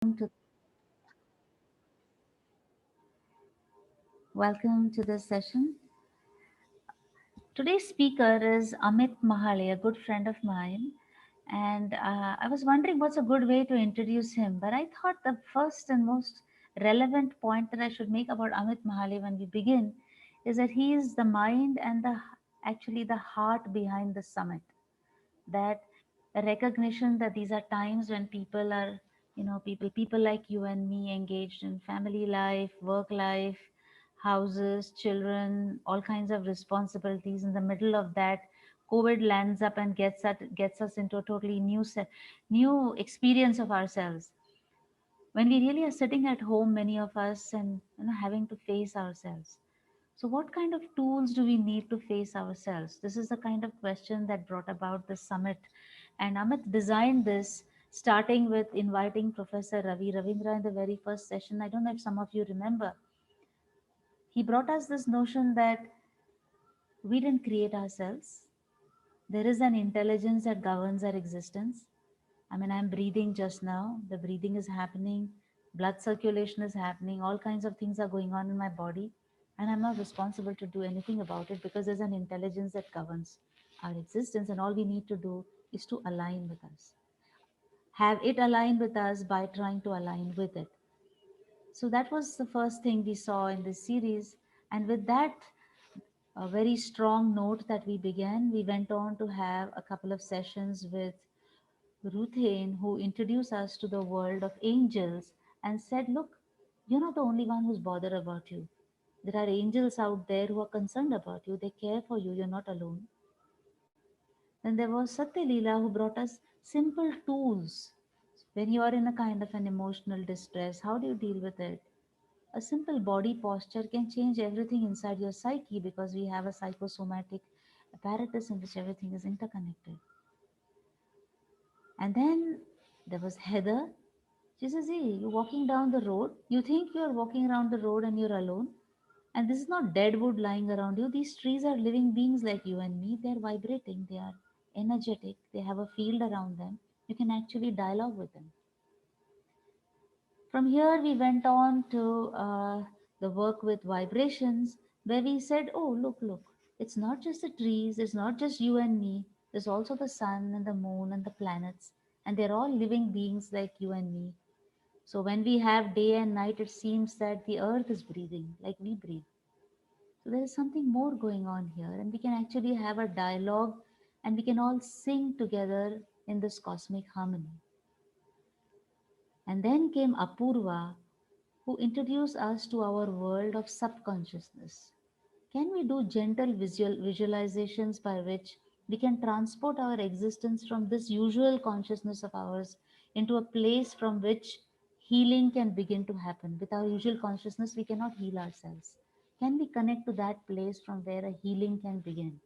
to Welcome to this session. Today's speaker is Amit Mahalle, a good friend of mine. And I was wondering what's a good way to introduce him. But I thought the first and most relevant point that I should make about Amit Mahalle when we begin is that he is the mind and actually the heart behind the summit. That a recognition that these are times when people are, people like you and me engaged in family life, work life, houses, children, all kinds of responsibilities. In the middle of that, COVID lands up and gets us into a totally new experience of ourselves. When we really are sitting at home, many of us, and having to face ourselves. So, what kind of tools do we need to face ourselves? This is the kind of question that brought about the summit. And Amit designed this starting with inviting Professor Ravi Ravindra in the very first session. I don't know if some of you remember. He brought us this notion that we didn't create ourselves. There is an intelligence that governs our existence. I mean, I'm breathing just now, the breathing is happening, blood circulation is happening, all kinds of things are going on in my body, and I'm not responsible to do anything about it because there's an intelligence that governs our existence, and all we need to do is to align with us. Have it align with us by trying to align with it. So that was the first thing we saw in this series. And with that, a very strong note that we began, we went on to have a couple of sessions with Ruthane, who introduced us to the world of angels and said, look, you're not the only one who's bothered about you. There are angels out there who are concerned about you. They care for you. You're not alone. Then there was Satya Leela, who brought us simple tools. When you are in a kind of an emotional distress, how do you deal with it? A simple body posture can change everything inside your psyche because we have a psychosomatic apparatus in which everything is interconnected. And then there was Heather. She says, hey, you're walking down the road. You think you're walking around the road and you're alone. And this is not dead wood lying around you. These trees are living beings like you and me. They're vibrating, they are energetic, they have a field around them. You can actually dialogue with them. From here, we went on to the work with vibrations, where we said, oh, look, it's not just the trees, it's not just you and me, there's also the sun and the moon and the planets, and they're all living beings like you and me. So when we have day and night, it seems that the earth is breathing like we breathe. So there is something more going on here, and we can actually have a dialogue and we can all sing together in this cosmic harmony. And then came Apurva, who introduced us to our world of subconsciousness. Can we do gentle visualizations by which we can transport our existence from this usual consciousness of ours into a place from which healing can begin to happen? With our usual consciousness, we cannot heal ourselves. Can we connect to that place from where a healing can begin?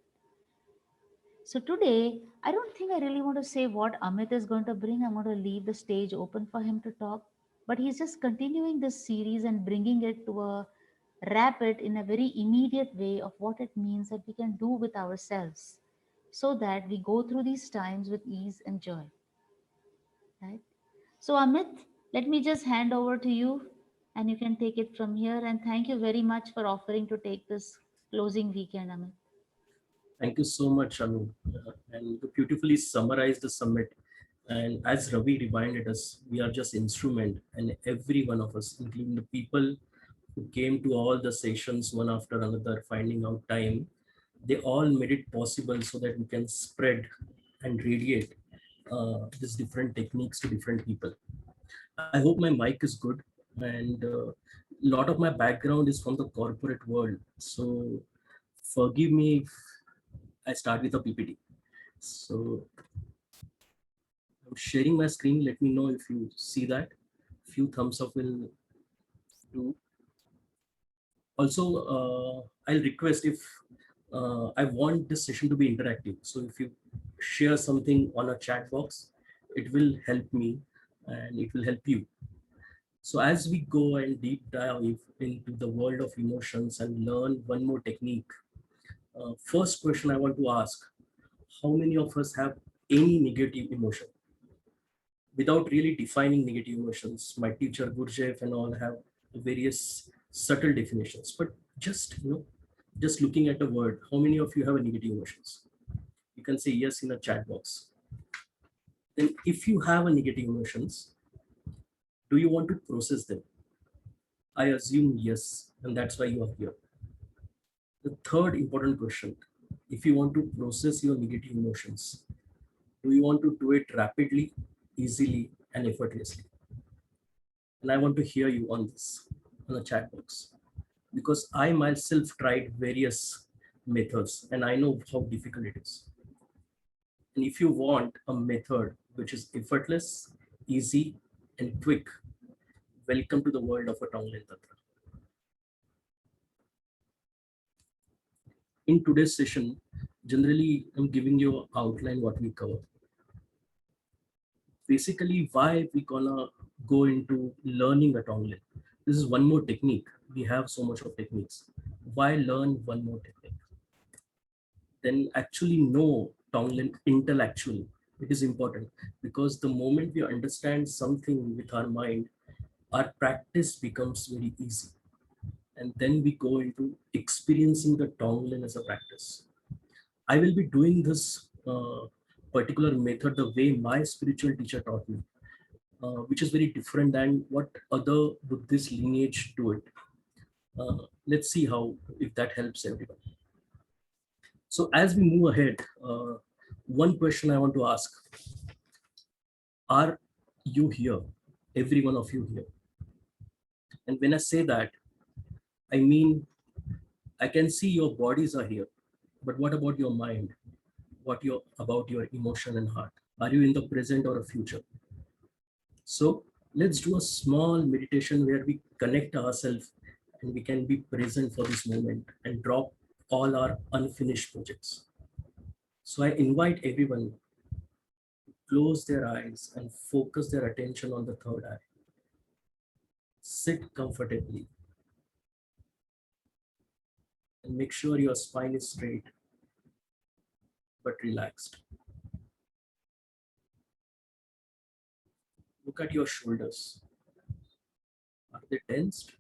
So today, I don't think I really want to say what Amit is going to bring. I'm going to leave the stage open for him to talk. But he's just continuing this series and bringing it to a wrap it in a very immediate way of what it means that we can do with ourselves so that we go through these times with ease and joy. Right? So Amit, let me just hand over to you and you can take it from here. And thank you very much for offering to take this closing weekend, Amit. Thank you so much, Anu. And you beautifully summarized the summit. And as Ravi reminded us, we are just instrument, and every one of us, including the people who came to all the sessions one after another, finding out time, they all made it possible so that we can spread and radiate these different techniques to different people. I hope my mic is good, and a lot of my background is from the corporate world. So forgive me if I start with a PPT. So I'm sharing my screen. Let me know if you see that. Few thumbs up will do. Also, I'll request if I want this session to be interactive. So if you share something on a chat box, it will help me and it will help you. So as we go and deep dive into the world of emotions and learn one more technique, first question I want to ask, how many of us have any negative emotion? without really defining negative emotions. My teacher Gurdjieff and all have various subtle definitions, but just just looking at a word, how many of you have a negative emotions? You can say yes in a chat box. Then, if you have a negative emotions, do you want to process them? I assume yes, and that's why you are here. The third important question: if you want to process your negative emotions, do you want to do it rapidly, easily, and effortlessly? And I want to hear you on this on the chat box, because I myself tried various methods and I know how difficult it is. And if you want a method which is effortless, easy, and quick, welcome to the world of a Tonglen Tantra. In today's session, generally I'm giving you an outline what we cover. Basically, why we gonna go into learning a Tonglen. This is one more technique. We have so much of techniques. Why learn one more technique? Then actually know Tonglen intellectually. It is important because the moment we understand something with our mind, our practice becomes very easy. And then we go into experiencing the Tonglen as a practice. I will be doing this particular method the way my spiritual teacher taught me, which is very different than what other Buddhist lineage do it. Let's see how if that helps everyone. So as we move ahead, one question I want to ask: are you here? Every one of you here. And when I say that, I mean I can see your bodies are here, but what about your mind? What your about your emotion and heart? Are you in the present or a future? So let's do a small meditation where we connect ourselves and we can be present for this moment and drop all our unfinished projects. So I invite everyone to close their eyes and focus their attention on the third eye. Sit comfortably and make sure your spine is straight but relaxed. Look at your shoulders. Are they tensed?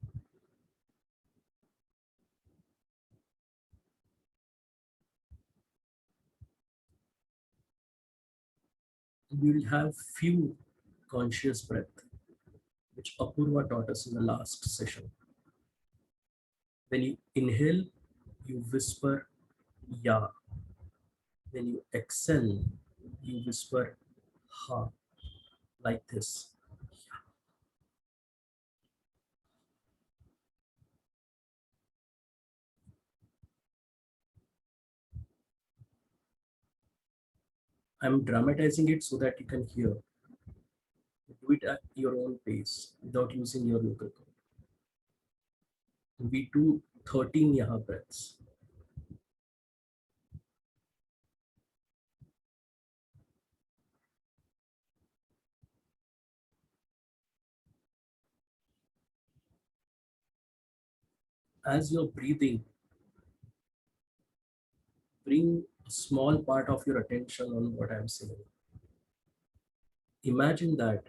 We will have few conscious breath, which Apurva taught us in the last session. When you inhale, you whisper ya. When you exhale, you whisper ha, like this. I'm dramatizing it so that you can hear. Do it at your own pace without using your local code. We do 13 yaha breaths. As you're breathing, bring a small part of your attention on what I'm saying. Imagine that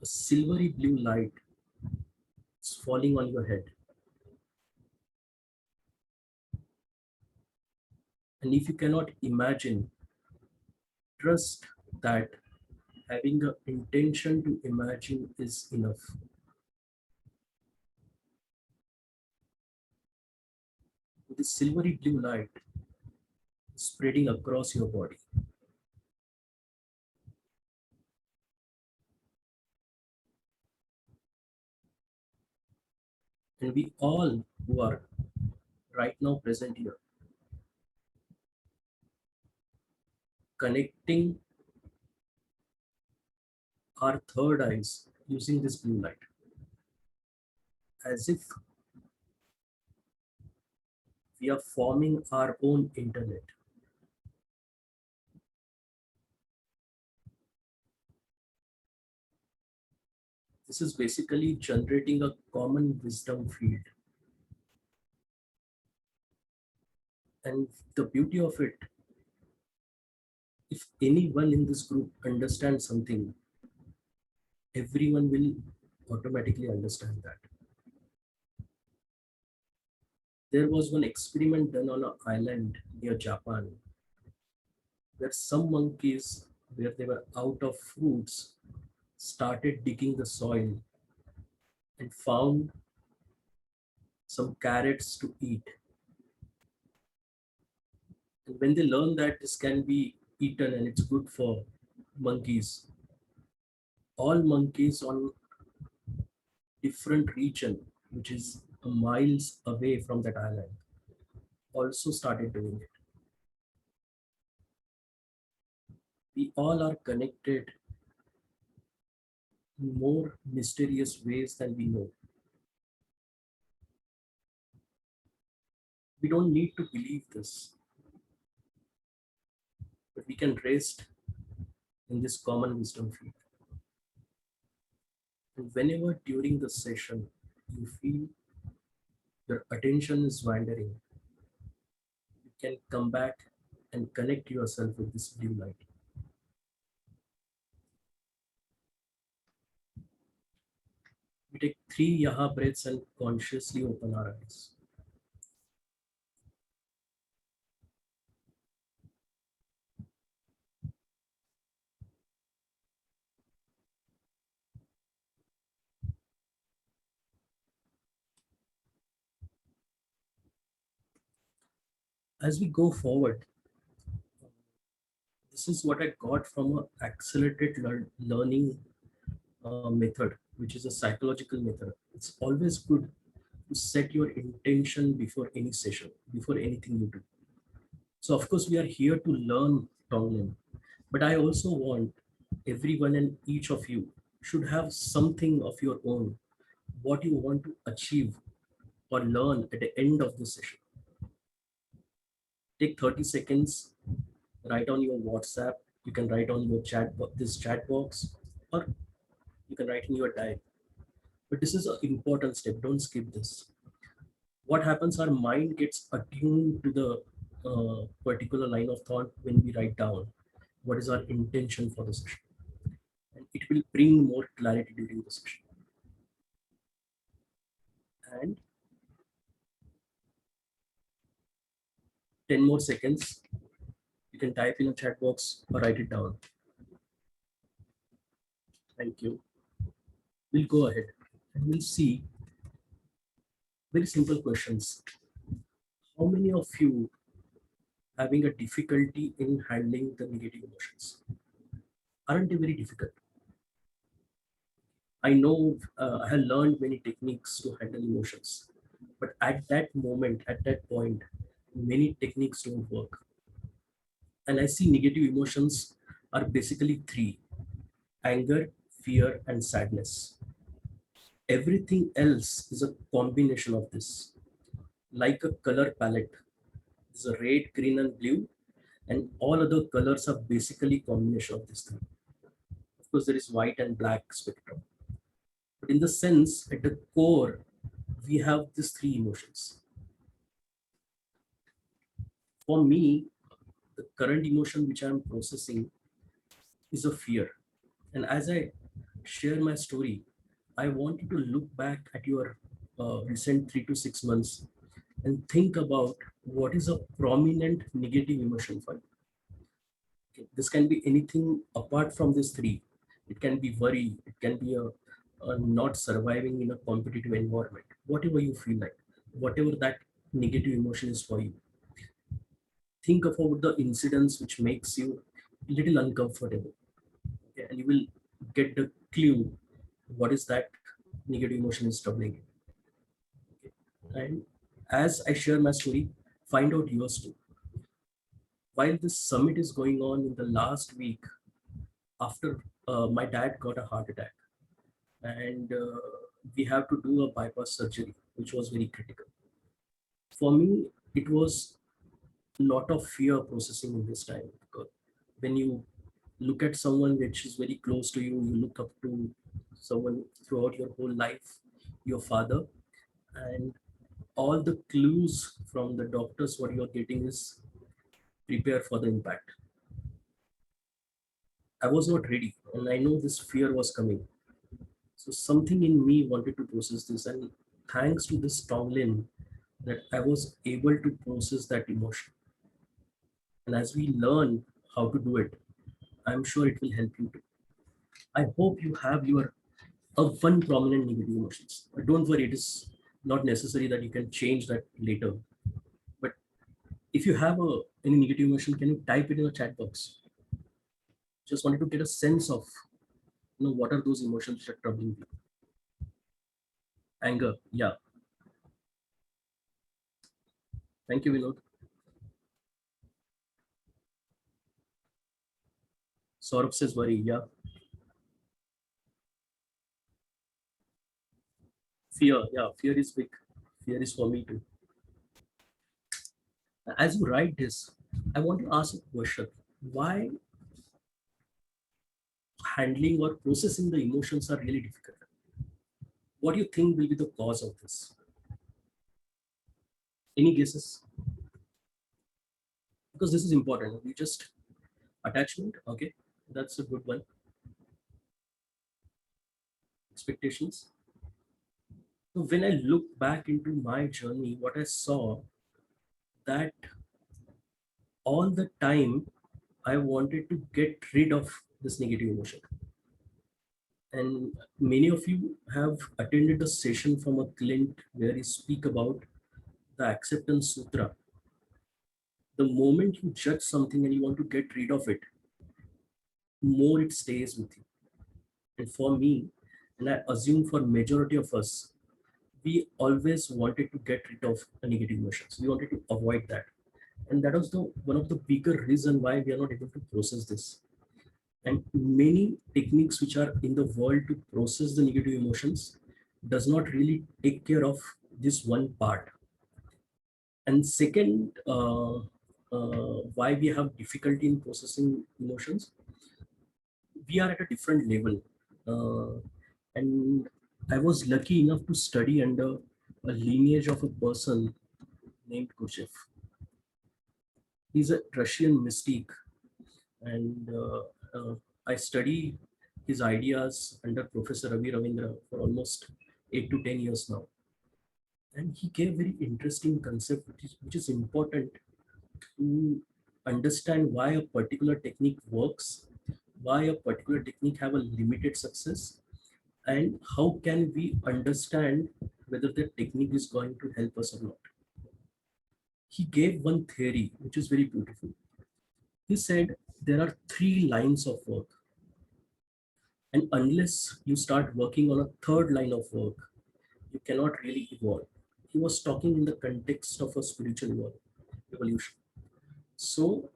a silvery blue light is falling on your head. And if you cannot imagine, trust that having an intention to imagine is enough. The silvery blue light spreading across your body. And we all who are right now present here, connecting our third eyes using this blue light, as if we are forming our own internet. This is basically generating a common wisdom field. And the beauty of it, If anyone in this group understands something, everyone will automatically understand that. There was one experiment done on an island near Japan where some monkeys, where they were out of fruits, started digging the soil and found some carrots to eat. And when they learned that this can be eaten and it's good for monkeys, all monkeys on different region, which is miles away from that island, also started doing it. We all are connected in more mysterious ways than we know. We don't need to believe this, but we can rest in this common wisdom field. And whenever during the session you feel your attention is wandering, you can come back and connect yourself with this blue light. We take 3 Yaha breaths and consciously open our eyes. As we go forward, this is what I got from an accelerated learning method, which is a psychological method. It's always good to set your intention before any session, before anything you do. So, of course, we are here to learn Tonglen, but I also want everyone and each of you should have something of your own, what you want to achieve or learn at the end of the session. Take 30 seconds, write on your WhatsApp, you can write on your this chat box, or you can write in your diary. But this is an important step, don't skip this. What happens, our mind gets attuned to the particular line of thought when we write down what is our intention for the session, and it will bring more clarity during the session. And 10 more seconds, you can type in a chat box or write it down. Thank you. We'll go ahead and we'll see very simple questions. How many of you having a difficulty in handling the negative emotions? Aren't they very difficult? I know I have learned many techniques to handle emotions, but at that moment, at that point, many techniques don't work. And I see negative emotions are basically three: anger, fear, and sadness. Everything else is a combination of this, like a color palette. There's a red, green, and blue, and all other colors are basically combination of this thing. Of course, there is white and black spectrum. But in the sense, at the core, we have these three emotions. For me, the current emotion which I'm processing is a fear. And as I share my story, I want you to look back at your recent 3 to 6 months and think about what is a prominent negative emotion for you. Okay, this can be anything apart from these three. It can be worry, it can be a not surviving in a competitive environment, whatever you feel like, whatever that negative emotion is for you. Think about the incidents which makes you a little uncomfortable. Okay, and you will get the clue what is that negative emotion is troubling you. Okay. And as I share my story, find out yours too. While this summit is going on in the last week, after my dad got a heart attack, and we have to do a bypass surgery, which was very critical. For me, it was a lot of fear processing in this time, because when you look at someone which is very close to you, you look up to someone throughout your whole life, your father, and all the clues from the doctors what you're getting is prepare for the impact. I was not ready, and I know this fear was coming. So something in me wanted to process this, and thanks to this Tonglen, that I was able to process that emotion. And as we learn how to do it, I'm sure it will help you too. I hope you have your one prominent negative emotions. But don't worry, it is not necessary that you can change that later. But if you have any negative emotion, can you type it in the chat box? Just wanted to get a sense of what are those emotions that are troubling you. Anger, yeah. Thank you, Vinod. Saurabh says worry, yeah. Fear, yeah. Fear is big. Fear is for me too. As you write this, I want to ask a question. Why handling or processing the emotions are really difficult? What do you think will be the cause of this? Any guesses? Because this is important. We just attachment, okay, that's a good one. Expectations. So when I look back into my journey, what I saw that all the time I wanted to get rid of this negative emotion. And many of you have attended a session from a client where he speak about the acceptance sutra. The moment you judge something and you want to get rid of it, more it stays with you. And for me, and I assume for majority of us, we always wanted to get rid of the negative emotions. We wanted to avoid that. And that was the one of the bigger reason why we are not able to process this. And many techniques which are in the world to process the negative emotions does not really take care of this one part. And second, why we have difficulty in processing emotions, we are at a different level. And I was lucky enough to study under a lineage of a person named Khrushchev. He's a Russian mystic, and I study his ideas under Professor Ravi Ravindra for almost 8 to 10 years now. And he gave very interesting concept, which is important to understand why a particular technique works, why a particular technique have a limited success, and how can we understand whether the technique is going to help us or not. He gave one theory which is very beautiful. He said there are three lines of work, and unless you start working on a third line of work, you cannot really evolve. He was talking in the context of a spiritual evolution. So,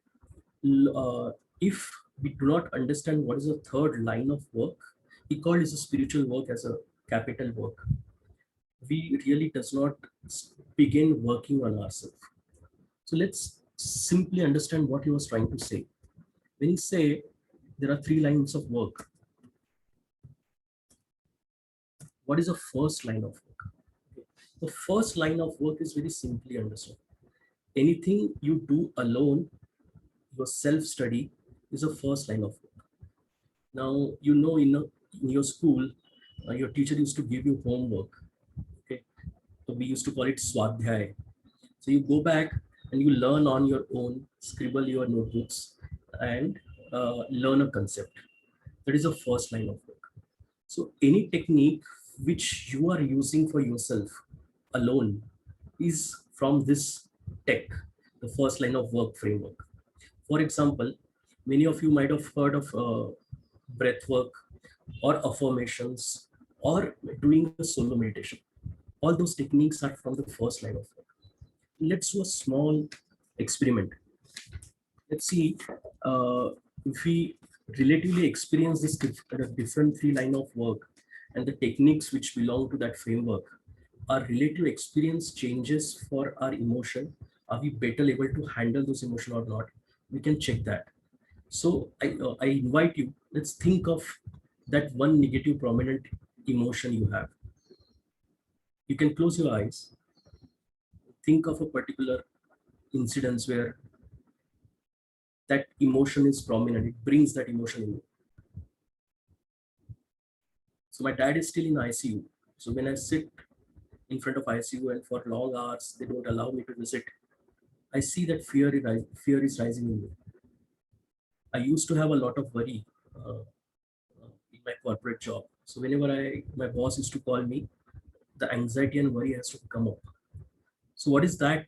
if we do not understand what is the third line of work, he called his spiritual work as a capital work. We really does not begin working on ourselves. So let's simply understand what he was trying to say. When he say there are three lines of work, what is the first line of work? Okay. The first line of work is very simply understood. Anything you do alone, your self-study is the first line of work. Now, in your school, your teacher used to give you homework. Okay, so we used to call it swadhyay. So you go back and you learn on your own, scribble your notebooks, and learn a concept. That is the first line of work. So any technique which you are using for yourself alone is from this tech, the first line of work framework. For example, many of you might have heard of breath work or affirmations or doing a solo meditation. All those techniques are from the first line of work. Let's do a small experiment. Let's see if we relatively experience this different three line of work and the techniques which belong to that framework. Our relative experience changes for our emotion. Are we better able to handle those emotion or not? We can check that. So I invite you, let's think of that one negative prominent emotion you have. You can close your eyes, think of a particular incidents where that emotion is prominent, it brings that emotion in you. So my dad is still in ICU. So when I sit in front of ICU and for long hours they don't allow me to visit, I see that fear is rising in me. I used to have a lot of worry in my corporate job. So whenever my boss used to call me, the anxiety and worry has to come up. So what is that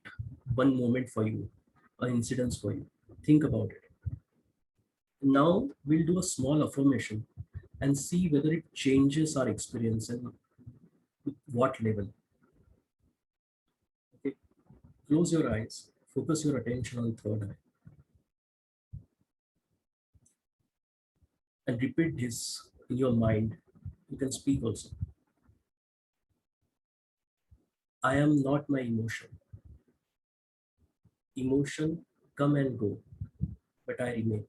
one moment for you, an incident for you? Think about it. Now we'll do a small affirmation and see whether it changes our experience and with what level. Okay, close your eyes, focus your attention on third eye, and repeat this in your mind. You can speak also. I am not my emotion. Emotion come and go, but I remain.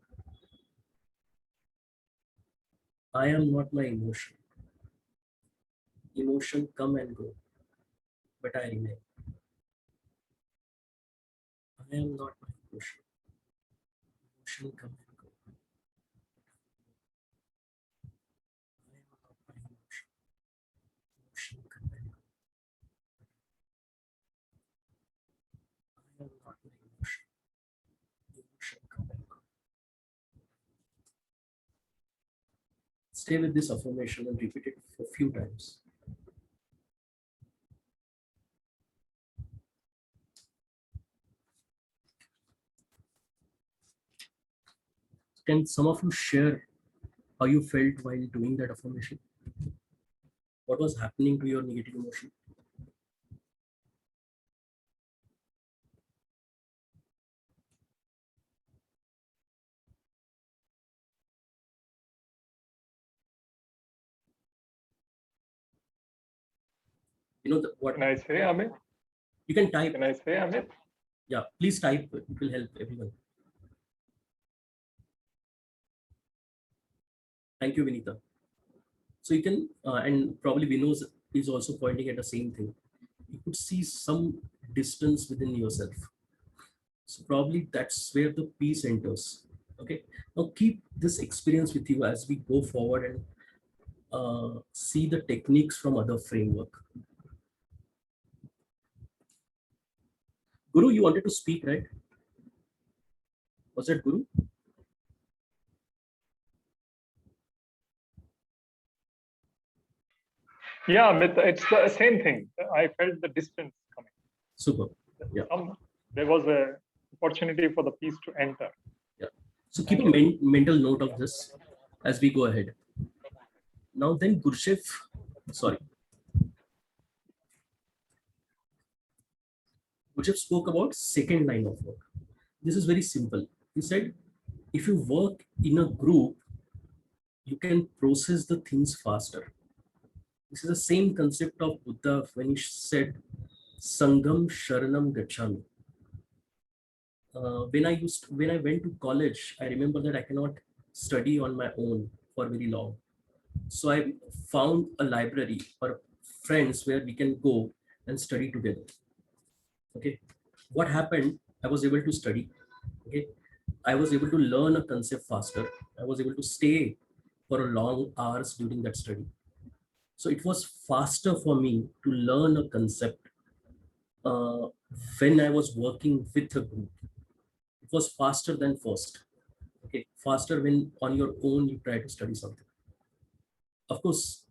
I am not my emotion. Emotion come and go, but I remain. I am not my emotion. Emotion come and go. I am not my emotion. Emotion come and go. I am not my emotion. Emotion come and go. Stay with this affirmation and repeat it for a few times. Can some of you share how you felt while doing that affirmation? What was happening to your negative emotion? You know what? Can I say, Amit? You can type. Can I say, Amit? Yeah, please type. It will help everyone. Thank you, Vinita. So you can, and probably Vinod is also pointing at the same thing. You could see some distance within yourself. So probably that's where the peace enters. Okay. Now keep this experience with you as we go forward and see the techniques from other framework. Guru, you wanted to speak, right? Was that Guru? Yeah, Amit, it's the same thing. I felt the distance coming. Super. Yeah. There was a opportunity for the piece to enter. Yeah. So keep a mental note of this as we go ahead. Now then, Gurshev, sorry. Gurshev spoke about second line of work. This is very simple. He said, if you work in a group, you can process the things faster. This is the same concept of Buddha when he said, Sangam Sharanam Gachami. When I went to college, I remember that I cannot study on my own for very long. So I found a library or friends where we can go and study together. Okay. What happened? I was able to study. Okay. I was able to learn a concept faster. I was able to stay for a long hours during that study. So it was faster for me to learn a concept uh, when I was working with a group. It was faster than first. Okay, faster when on your own you try to study something. Of course,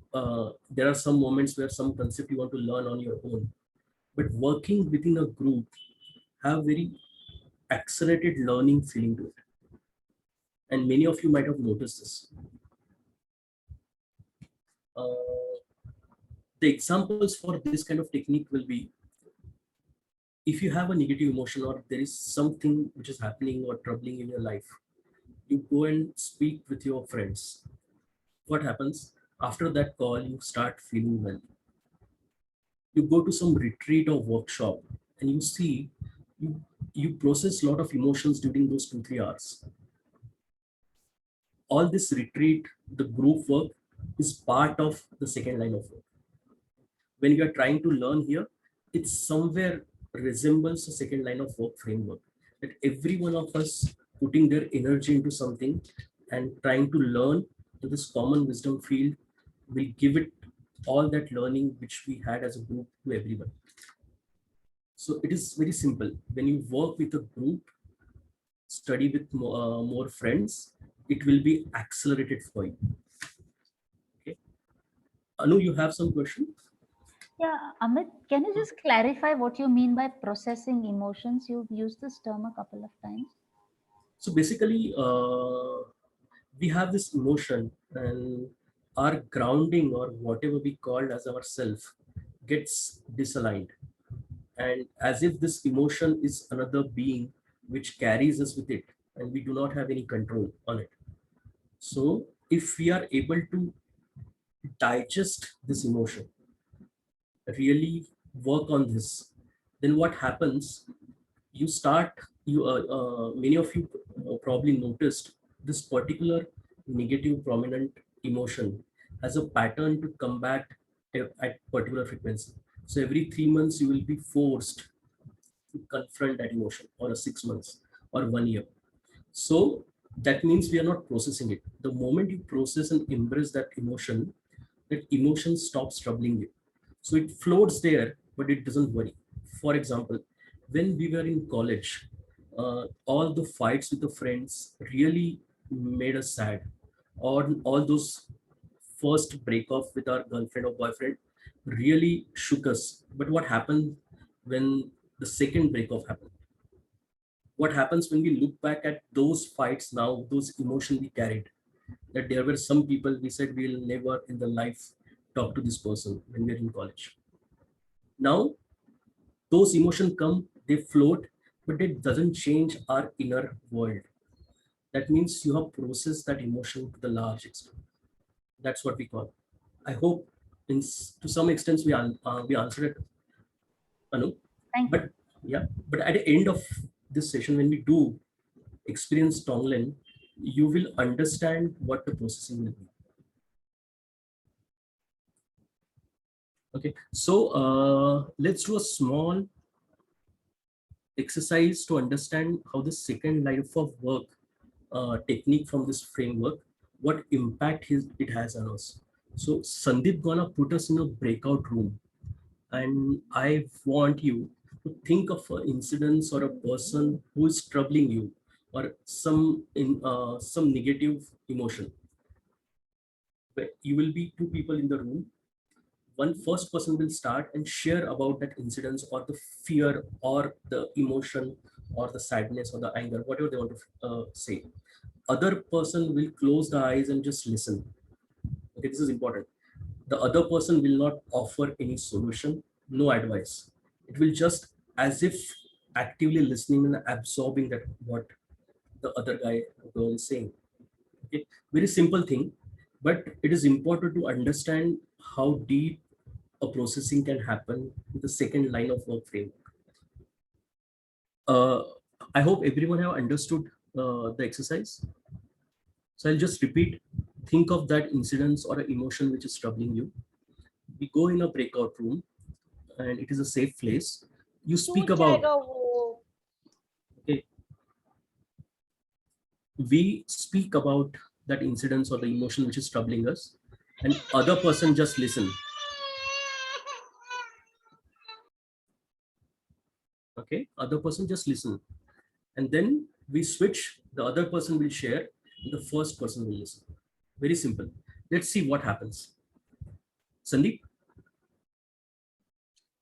there are some moments where some concept you want to learn on your own, but working within a group have very accelerated learning feeling to it. And many of you might have noticed this. Uh, the examples for this kind of technique will be if you have a negative emotion or there is something which is happening or troubling in your life, you go and speak with your friends. What happens? After that call, you start feeling well. You go to some retreat or workshop and you see you, you process a lot of emotions during those 2 3 hours. All this retreat, the group work is part of the second line of work. When you are trying to learn here, it somewhere resembles a second line of work framework that every one of us putting their energy into something and trying to learn in this common wisdom field will give it all that learning which we had as a group to everyone. So it is very simple. When you work with a group, study with more friends, it will be accelerated for you. Okay. Anu, you have some question? Yeah, Amit, can you just clarify what you mean by processing emotions? You've used this term a couple of times. So basically, we have this emotion, and our grounding or whatever we called as our self gets disaligned, and as if this emotion is another being which carries us with it, and we do not have any control on it. So if we are able to digest this emotion, really work on this, then what happens, you start, many of you probably noticed this particular negative prominent emotion has a pattern to come back at particular frequency. So every 3 months you will be forced to confront that emotion, or a 6 months or 1 year. So that means we are not processing it. The moment you process and embrace that emotion stops troubling you. So it floats there, but it doesn't worry. For example, when we were in college, all the fights with the friends really made us sad. Or all those first break off with our girlfriend or boyfriend really shook us. But what happened when the second break off happened? What happens when we look back at those fights now, those emotions we carried? That there were some people we said we'll never in the life talk to this person when we are in college. Now those emotions come, they float, but it doesn't change our inner world. That means you have processed that emotion to the large extent. That's what we call. I hope to some extent we answered it, Anu. Thank you. But yeah, but at the end of this session, when we do experience Tonglen, you will understand what the processing will be. Okay, so let's do a small exercise to understand how the second life of work technique from this framework, what impact it has on us. So Sandeep gonna put us in a breakout room, and I want you to think of an incident or a person who is troubling you, or some negative emotion. But you will be two people in the room. One first person will start and share about that incident or the fear or the emotion or the sadness or the anger, whatever they want to say. Other person will close the eyes and just listen. Okay, this is important. The other person will not offer any solution, no advice. It will just as if actively listening and absorbing that what the other guy or girl is saying. Okay, very simple thing, but it is important to understand how deep a processing can happen with the second line of work framework. Uh, I hope everyone have understood the exercise. So I'll just repeat. Think of that incident or an emotion which is troubling you. We go in a breakout room, and it is a safe place. You speak टूट about, जाएगा वो okay, we speak about that incident or the emotion which is troubling us, and other person just listen. Okay, other person just listen, and then we switch. The other person will share, and the first person will listen. Very simple. Let's see what happens. Sandeep.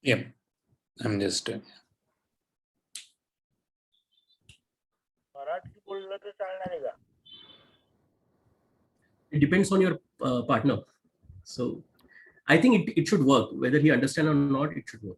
Yep, I'm just Marathi बोललं तर चालणार आहे का It depends on your partner. So I think it should work. Whether he understand or not, it should work.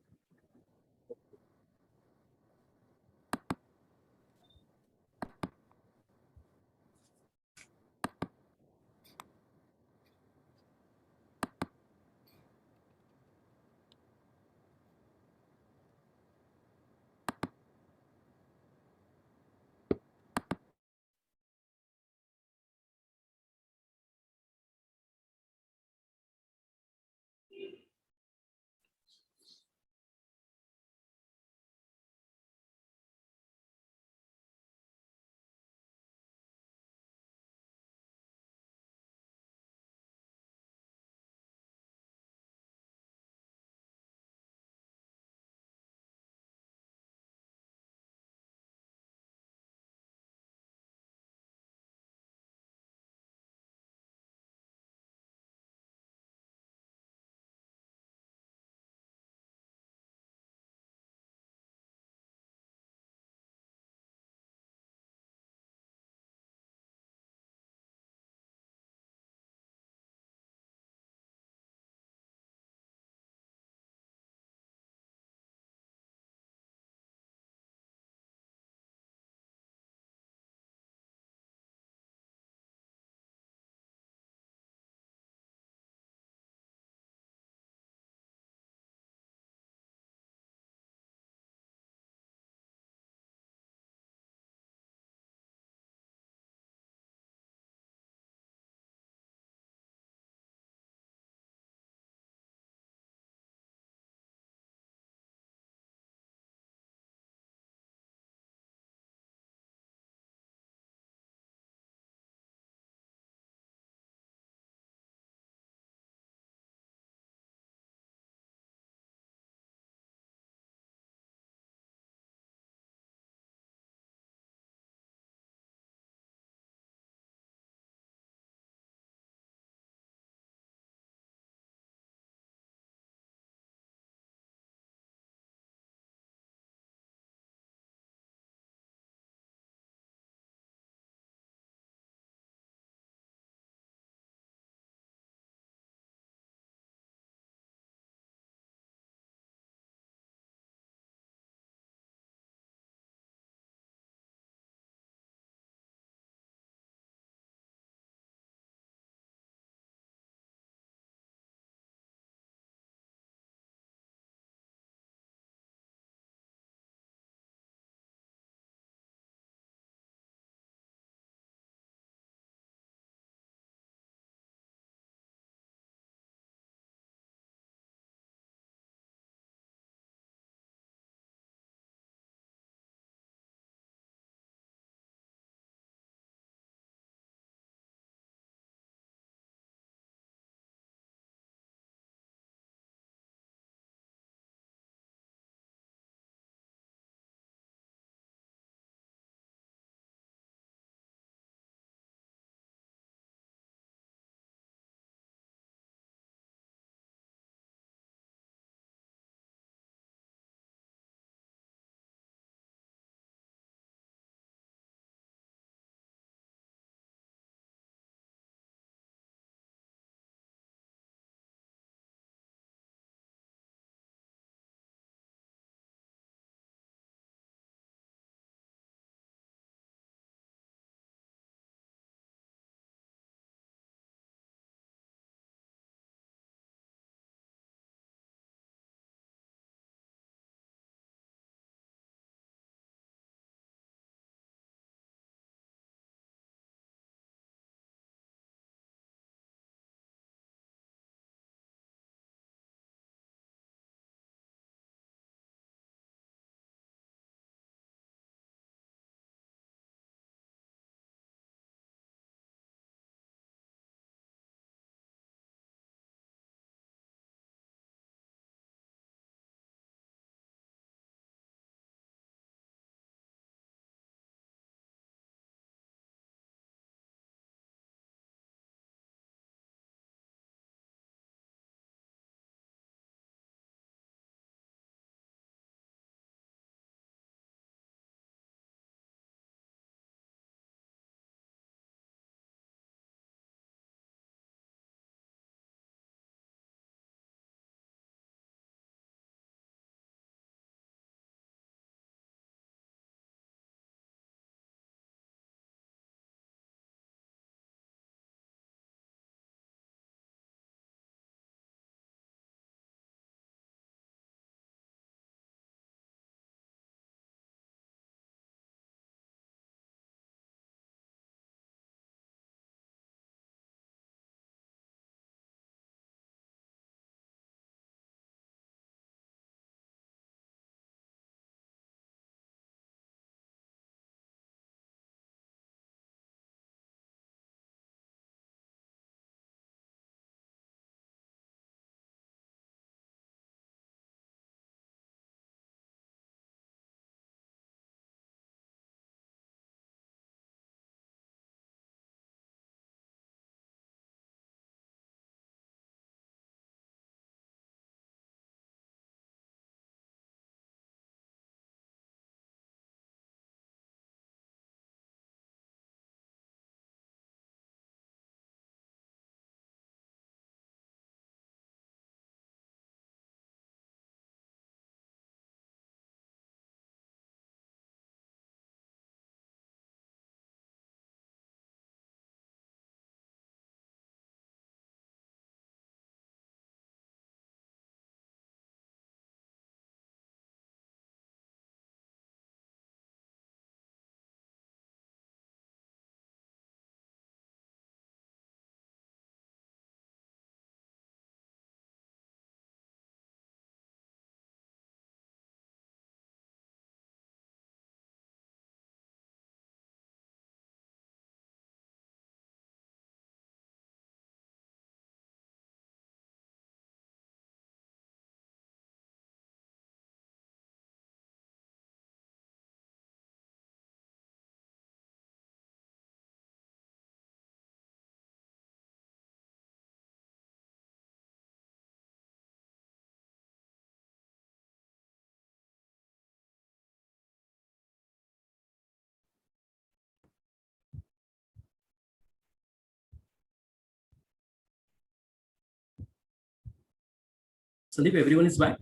Sandeep, everyone is back?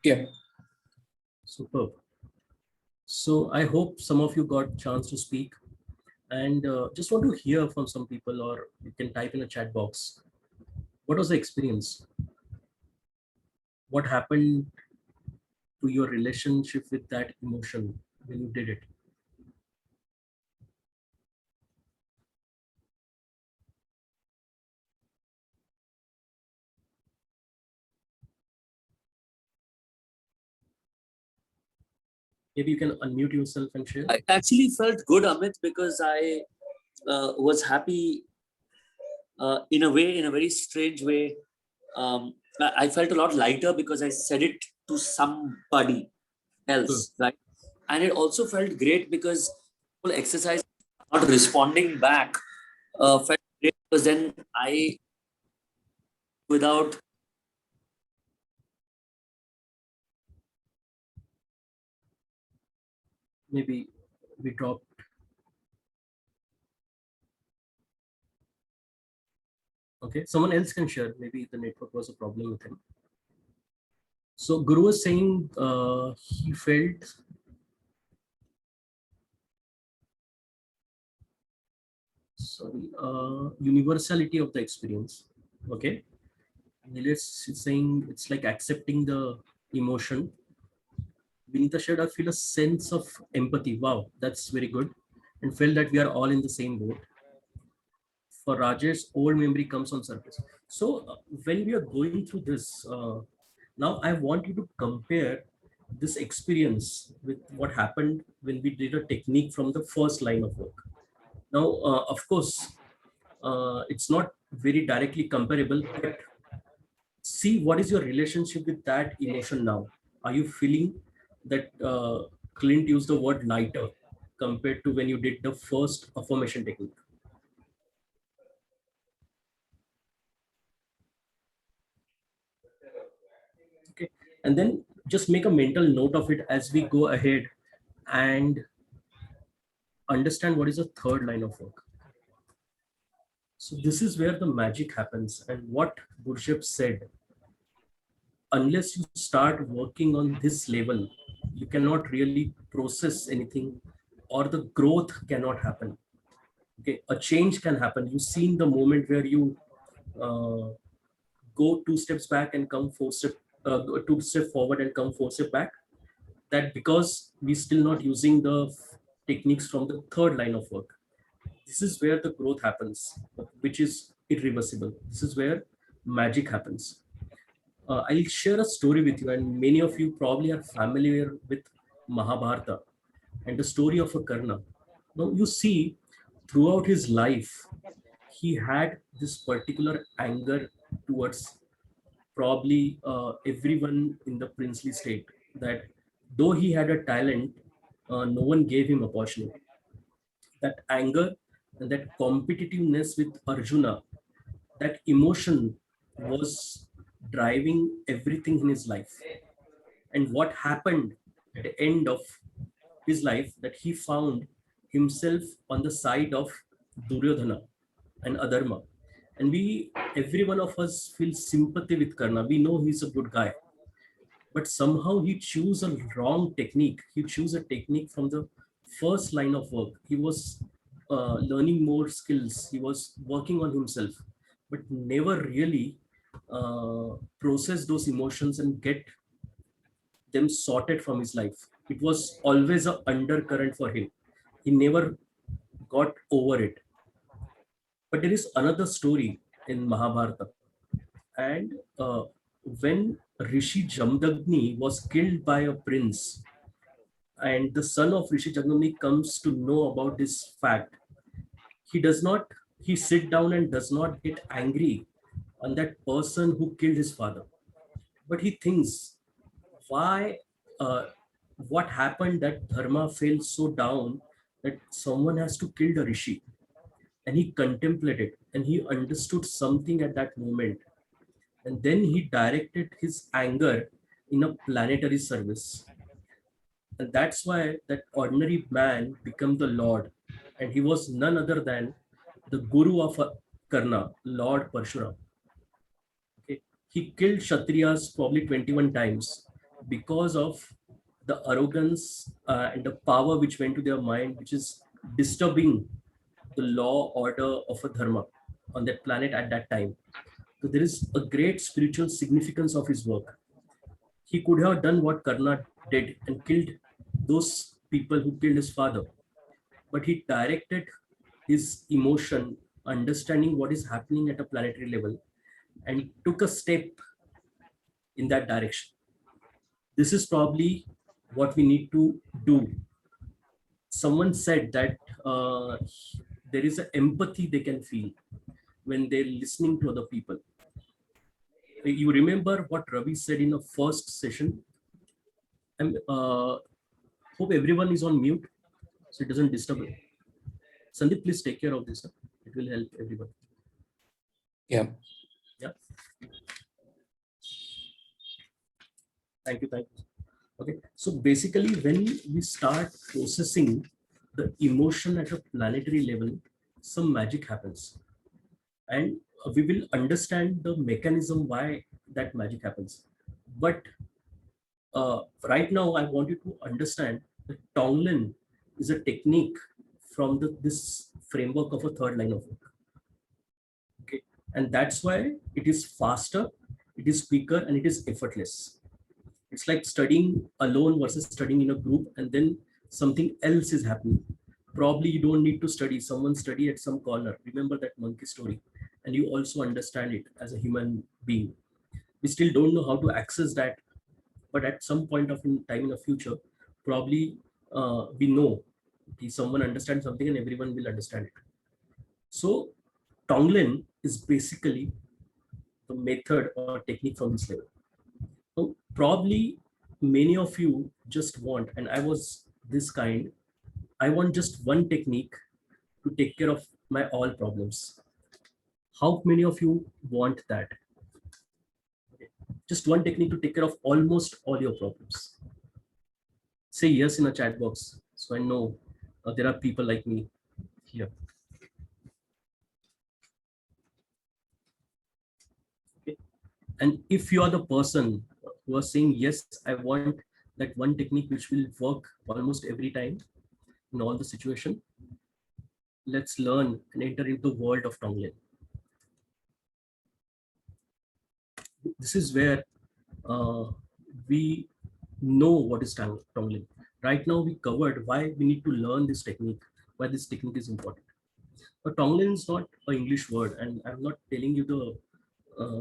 Yeah. Superb. So I hope some of you got chance to speak, and just want to hear from some people, or you can type in a chat box. What was the experience? What happened to your relationship with that emotion when you did it? Maybe you can unmute yourself and share. I actually felt good, Amit, because I was happy in a way, in a very strange way. I felt a lot lighter because I said it to somebody else, right? And it also felt great because whole exercise not responding back felt great because then I without Maybe we dropped. Okay, someone else can share. Maybe the network was a problem with him. So Guru was saying he felt universality of the experience. Okay, Nilesh is saying it's like accepting the emotion. Vinita shared, I feel a sense of empathy. Wow, that's very good. And felt that we are all in the same boat. For Rajesh, old memory comes on surface. So when we are going through this, now I want you to compare this experience with what happened when we did a technique from the first line of work. Now, of course, it's not very directly comparable, but see what is your relationship with that emotion now. Are you feeling that Clint used the word lighter compared to when you did the first affirmation technique? Okay, and then just make a mental note of it as we go ahead and understand what is the third line of work. So this is where the magic happens, and what Gurshep said, unless you start working on this level, you cannot really process anything, or the growth cannot happen. Okay, a change can happen. You've seen the moment where you uh, go 2 steps back and come 4 steps, 2 steps forward and come 4 steps back. That because we're still not using the techniques from the third line of work. This is where the growth happens, which is irreversible. This is where magic happens. I'll share a story with you, and many of you probably are familiar with Mahabharata and the story of a Karna. Now, you see, throughout his life, he had this particular anger towards probably everyone in the princely state, that though he had a talent, no one gave him opportunity. That anger and that competitiveness with Arjuna, that emotion was driving everything in his life. And what happened at the end of his life, that he found himself on the side of Duryodhana and Adharma. And every one of us feels sympathy with Karna. We know he's a good guy, but somehow he chose a wrong technique. He chose a technique from the first line of work. He was learning more skills. He was working on himself, but never really process those emotions and get them sorted from his life. It was always a undercurrent for him. He never got over it. But there is another story in Mahabharata, and when Rishi Jamdagni was killed by a prince, and the son of Rishi Jamdagni comes to know about this fact, he does not, he sit down and does not get angry on that person who killed his father, but he thinks, why, uh, what happened that Dharma fell so down that someone has to kill the Rishi. And he contemplated and he understood something at that moment, and then he directed his anger in a planetary service. And that's why that ordinary man became the Lord, and he was none other than the Guru of Karna, Lord Parshuram. Okay, He killed Kshatriyas probably 21 times because of the arrogance and the power which went to their mind, which is disturbing the law order of a dharma on that planet at that time. So there is a great spiritual significance of his work. He could have done what Karna did and killed those people who killed his father, but he directed his emotion, understanding what is happening at a planetary level, and took a step in that direction. This is probably what we need to do. Someone said that there is an empathy they can feel when they're listening to other people. You remember what Ravi said in the first session? I hope everyone is on mute so it doesn't disturb you. Sandeep, please take care of this. It will help everyone. Yeah. Yeah. Thank you. Thank you. Okay. So basically, when we start processing the emotion at a planetary level, some magic happens. And we will understand the mechanism why that magic happens. But right now, I want you to understand that Tonglen is a technique from this framework of a third line of work. Okay, and that's why it is faster, it is quicker, and it is effortless. It's like studying alone versus studying in a group, and then something else is happening. Probably you don't need to study, someone study at some corner. Remember that monkey story, and you also understand it as a human being. We still don't know how to access that, but at some point of time in the future, probably we know someone understands something and everyone will understand it. So Tonglen is basically the method or technique from this level. So probably many of you just want, and I was this kind, I want just one technique to take care of my all problems. How many of you want that? Just one technique to take care of almost all your problems. Say yes in a chat box so I know there are people like me here. Okay. And if you are the person who are saying yes, I want that one technique which will work almost every time in all the situation, let's learn and enter into the world of Tonglen. This is where we know what is Tonglen. Right now we covered why we need to learn this technique, why this technique is important. But Tonglen is not an English word, and I'm not telling you the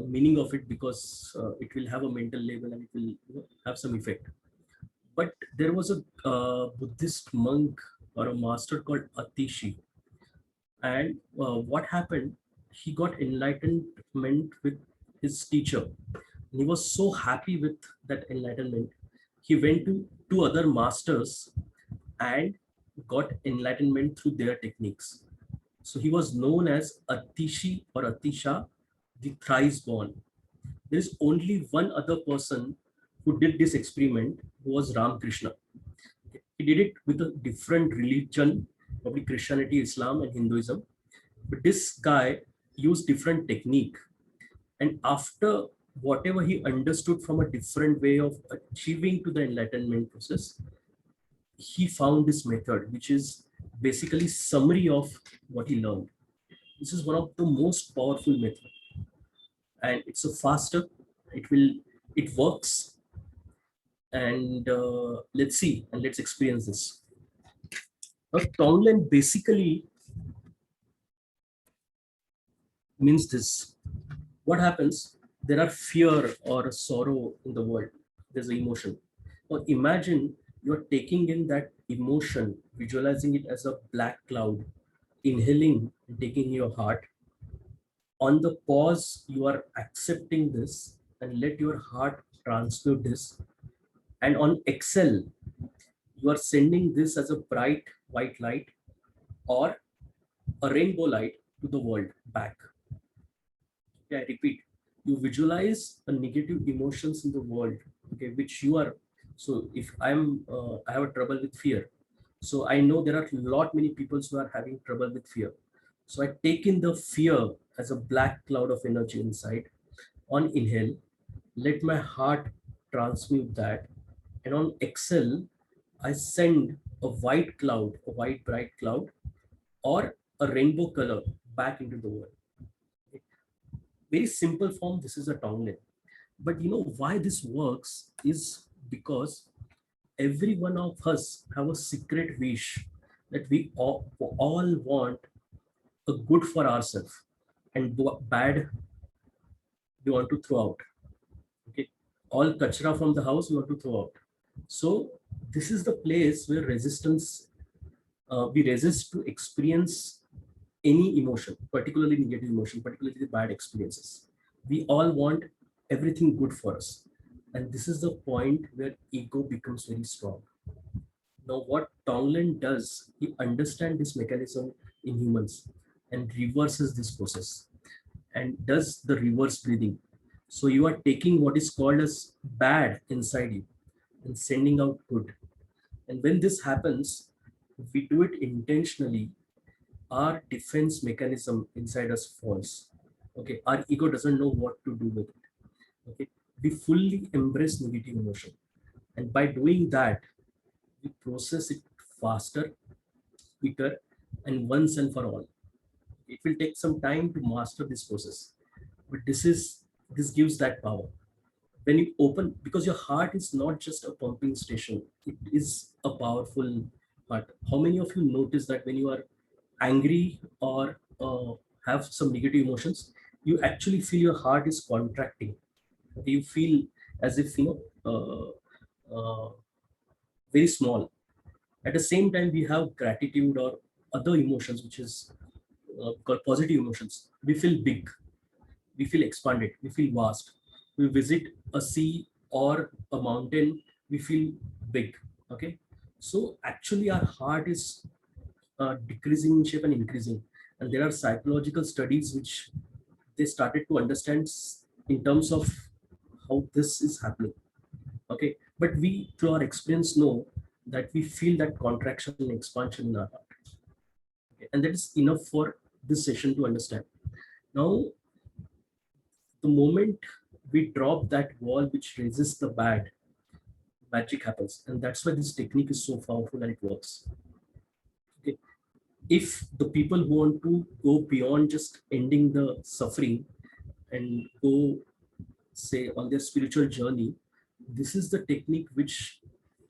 meaning of it because it will have a mental level and it will have some effect. But there was a Buddhist monk or a master called Atishi, and what happened? He got enlightenment with his teacher. He was so happy with that enlightenment. He went to two other masters and got enlightenment through their techniques. So he was known as Atishi or Atisha, the thrice born. There is only one other person who did this experiment, who was Ramakrishna. He did it with a different religion, probably Christianity, Islam, and Hinduism. But this guy used different technique. And after whatever he understood from a different way of achieving to the enlightenment process, he found this method, which is basically summary of what he learned. This is one of the most powerful methods, and it's a faster. It works, and let's see and let's experience this. Now, Tonglen basically means this. What happens? There are fear or sorrow in the world. There's an emotion. Now imagine you're taking in that emotion, visualizing it as a black cloud, inhaling and taking in your heart. On the pause, you are accepting this and let your heart transmute this. And on exhale, you are sending this as a bright white light or a rainbow light to the world back. Okay, I repeat, you visualize a negative emotions in the world, okay, which you are. So if I have a trouble with fear, so I know there are a lot many people who are having trouble with fear. So I take in the fear as a black cloud of energy inside, On inhale, let my heart transmute that. And on exhale, I send a white cloud, a white bright cloud, or a rainbow color back into the world. Very simple form, this is a Tonglen. But you know why this works is because every one of us have a secret wish that we all want a good for ourselves and bad we want to throw out. Okay, all kachra from the house we want to throw out. So this is the place where resistance, we resist to experience any emotion, particularly negative emotion, particularly the bad experiences. We all want everything good for us. And this is the point where ego becomes very strong. Now, what Tonglen does, he understands this mechanism in humans and reverses this process and does the reverse breathing. So you are taking what is called as bad inside you and sending out good. And when this happens, if we do it intentionally, our defense mechanism inside us falls. Okay, our ego doesn't know what to do with it. Okay, we fully embrace negative emotion, and by doing that, we process it faster, quicker, and once and for all. It will take some time to master this process, but this gives that power. When you open, because your heart is not just a pumping station, it is a powerful heart. How many of you notice that when you are angry or have some negative emotions, you actually feel your heart is contracting? You feel as if very small. At the same time, we have gratitude or other emotions, which is called positive emotions. We feel big, we feel expanded, we feel vast. We visit a sea or a mountain, we feel big. Okay, so actually our heart is decreasing in shape and increasing, and there are psychological studies which they started to understand in terms of how this is happening. Okay, but we through our experience know that we feel that contraction and expansion in our heart. Okay? And that is enough for this session to understand. Now, the moment we drop that wall which resists the bad, magic happens. And that's why this technique is so powerful and it works. Okay. If the people who want to go beyond just ending the suffering and go, say, on their spiritual journey, this is the technique which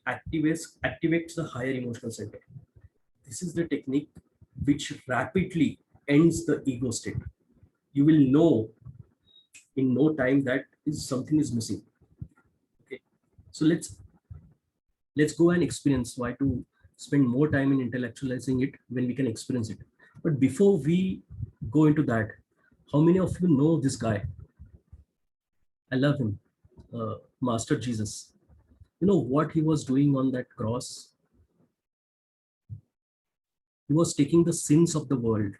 activates the higher emotional center. This is the technique which rapidly ends the ego state. You will know in no time that is something is missing. Okay, so let's go and experience why to spend more time in intellectualizing it when we can experience it. But before we go into that, how many of you know this guy? I love him, Master Jesus. You know what he was doing on that cross? He was taking the sins of the world,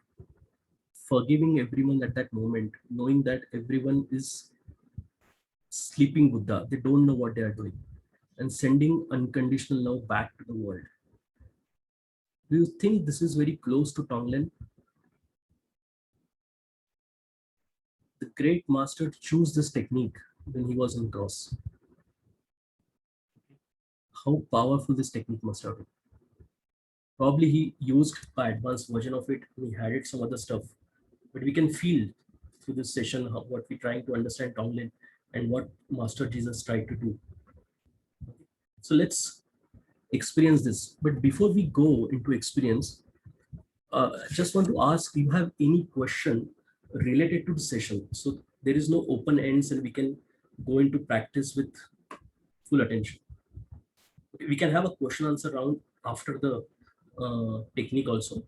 forgiving everyone at that moment, knowing that everyone is sleeping Buddha. They don't know what they are doing, and sending unconditional love back to the world. Do you think this is very close to Tonglen? The great master chose this technique when he was on cross. How powerful this technique must have been. Probably he used an advanced version of it. He added some other stuff, but we can feel through this session what we're trying to understand Tonglen and what Master Jesus tried to do. So let's experience this. But before we go into experience, I just want to ask, do you have any question related to the session? So there is no open ends and we can go into practice with full attention. We can have a question answer round after the technique also,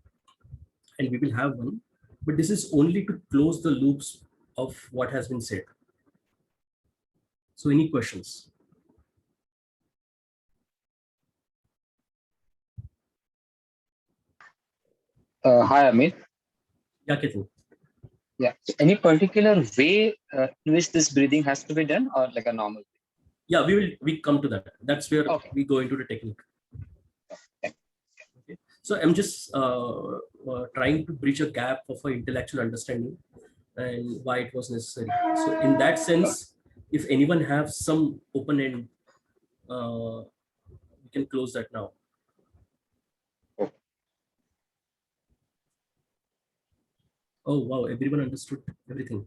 and we will have one, but this is only to close the loops of what has been said. So any questions? Hi, Amit. Yeah, Ketan. Yeah. So any particular way in which this breathing has to be done, or like a normal? Yeah, we come to that. That's where we go into the technique. Okay. So I'm just trying to bridge a gap of our intellectual understanding and why it was necessary. So in that sense, if anyone have some open end, we can close that now. Oh wow, everyone understood everything.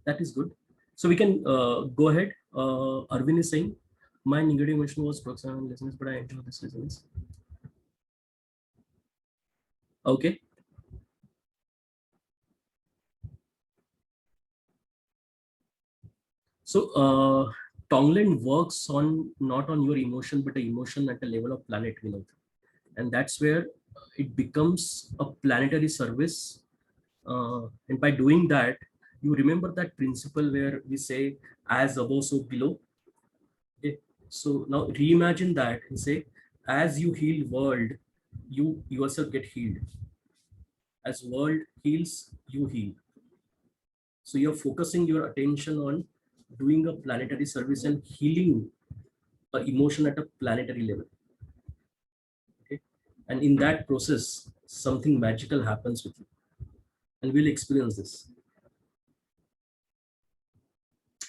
That is good. So we can go ahead. Arvind is saying, my negative emotion was proximate listeners, but I enjoy this listeners. Okay. So Tonglen works on not on your emotion, but the emotion at the level of planet, Vinod. And that's where it becomes a planetary service. And by doing that, you remember that principle where we say, as above, so below. Okay. So now reimagine that and say, as you heal world, you yourself get healed. As world heals, you heal. So you're focusing your attention on doing a planetary service and healing emotion at a planetary level. Okay. And in that process, something magical happens with you. And we'll experience this.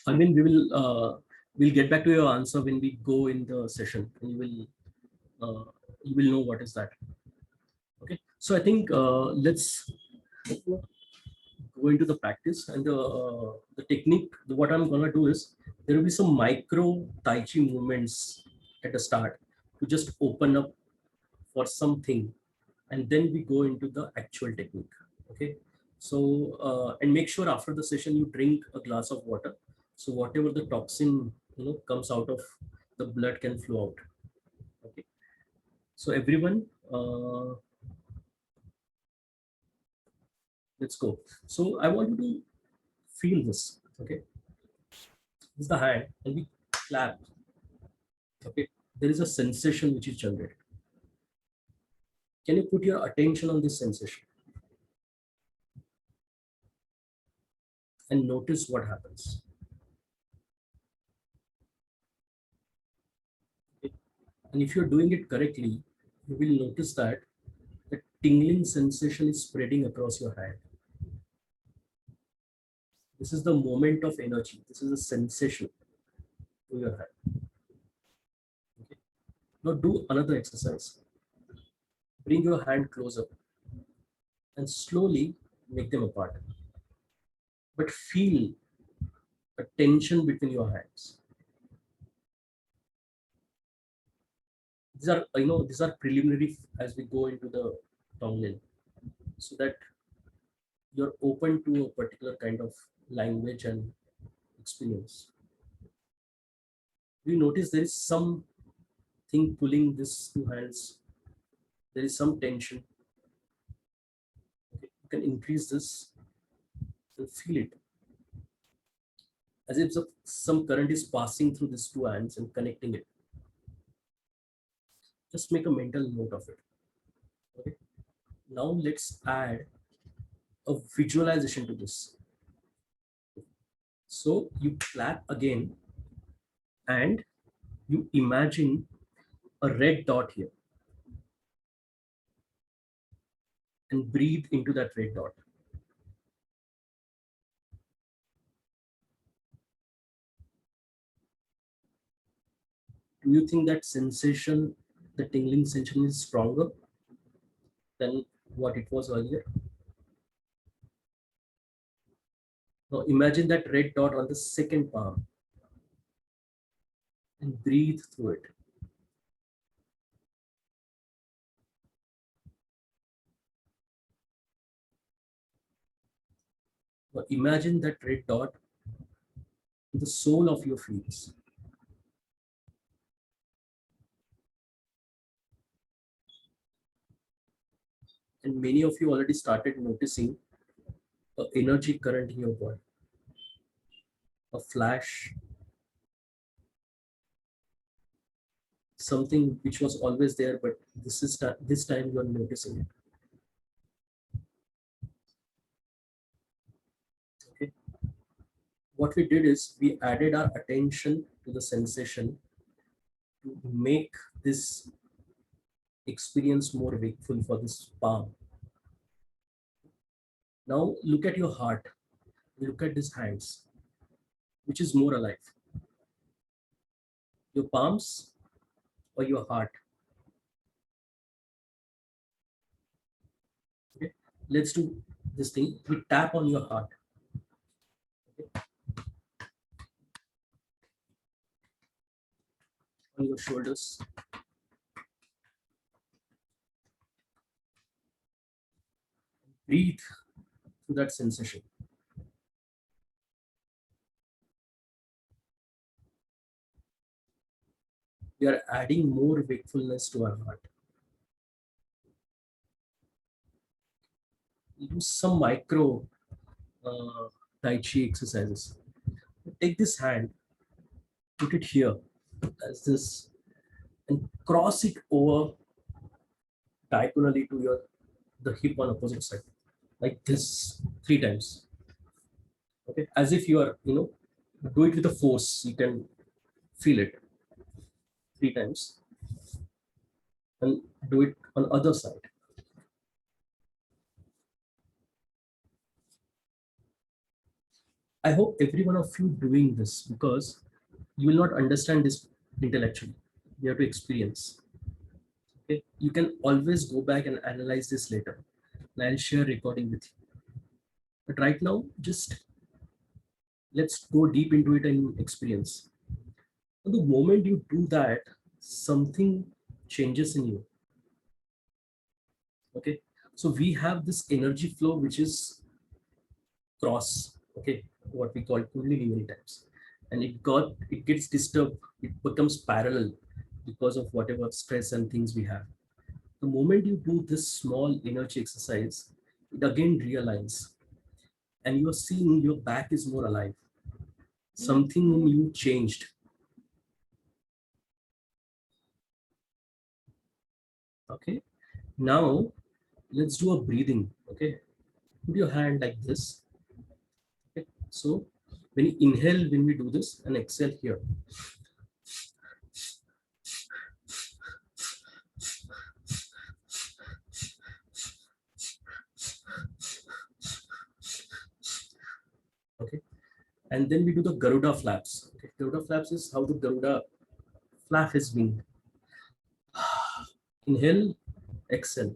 I mean, we'll get back to your answer when we go in the session, and you will know what is that. Okay. So I think let's go into the practice and the technique. What I'm gonna do is there will be some micro Tai Chi movements at the start to just open up for something, and then we go into the actual technique. Okay. So and make sure after the session you drink a glass of water, so whatever the toxin comes out of the blood can flow out. Okay. So everyone, let's go. So I want you to feel this. Okay. This is the hand, and we clap. Okay. There is a sensation which is generated. Can you put your attention on this sensation and notice what happens? Okay. And if you're doing it correctly, you will notice that the tingling sensation is spreading across your hand. This is the moment of energy. This is a sensation to your hand. Okay. Now do another exercise. Bring your hand closer and slowly make them apart. But feel a tension between your hands. These are preliminary as we go into the Tonglen, so that you're open to a particular kind of language and experience. You notice there is something pulling these two hands. There is some tension. Okay. You can increase this and feel it as if some current is passing through these two hands and connecting it. Just make a mental note of it. Okay. Now let's add a visualization to this. So you clap again and you imagine a red dot here and breathe into that red dot. Do you think that sensation, the tingling sensation, is stronger than what it was earlier? Now imagine that red dot on the second palm and breathe through it. Now imagine that red dot in the sole of your feet. And many of you already started noticing an energy current in your body, a flash, something which was always there, but this time you are noticing it. Okay. What we did is we added our attention to the sensation to make this experience more wakeful for this palm. Now look at your heart. you look at these hands, which is more alive? Your palms or your heart? Okay, let's do this thing. We tap on your heart. Okay. On your shoulders. Breathe through that sensation. We are adding more wakefulness to our heart. Do some micro Tai Chi exercises. Take this hand, put it here as this, and cross it over diagonally to your the hip on opposite side, like this 3 times. Okay, as if you are, do it with a force. You can feel it 3 times, and do it on other side. I hope every one of you doing this, because you will not understand this intellectually. You have to experience. Okay, you can always go back and analyze this later, and I'll share recording with you. But right now, just let's go deep into it and experience. And the moment you do that, something changes in you. Okay, so we have this energy flow which is cross. Okay, what we call kundalini many times, and it gets disturbed. It becomes parallel because of whatever stress and things we have. The moment you do this small energy exercise, it again realigns, and you are seeing your back is more alive. Something in you changed. Okay, now let's do a breathing. Okay, put your hand like this. Okay, so when you inhale, when we do this, and exhale here. Okay, and then we do the Garuda flaps. Okay, Garuda flaps is how the Garuda flap his wing. Inhale, exhale.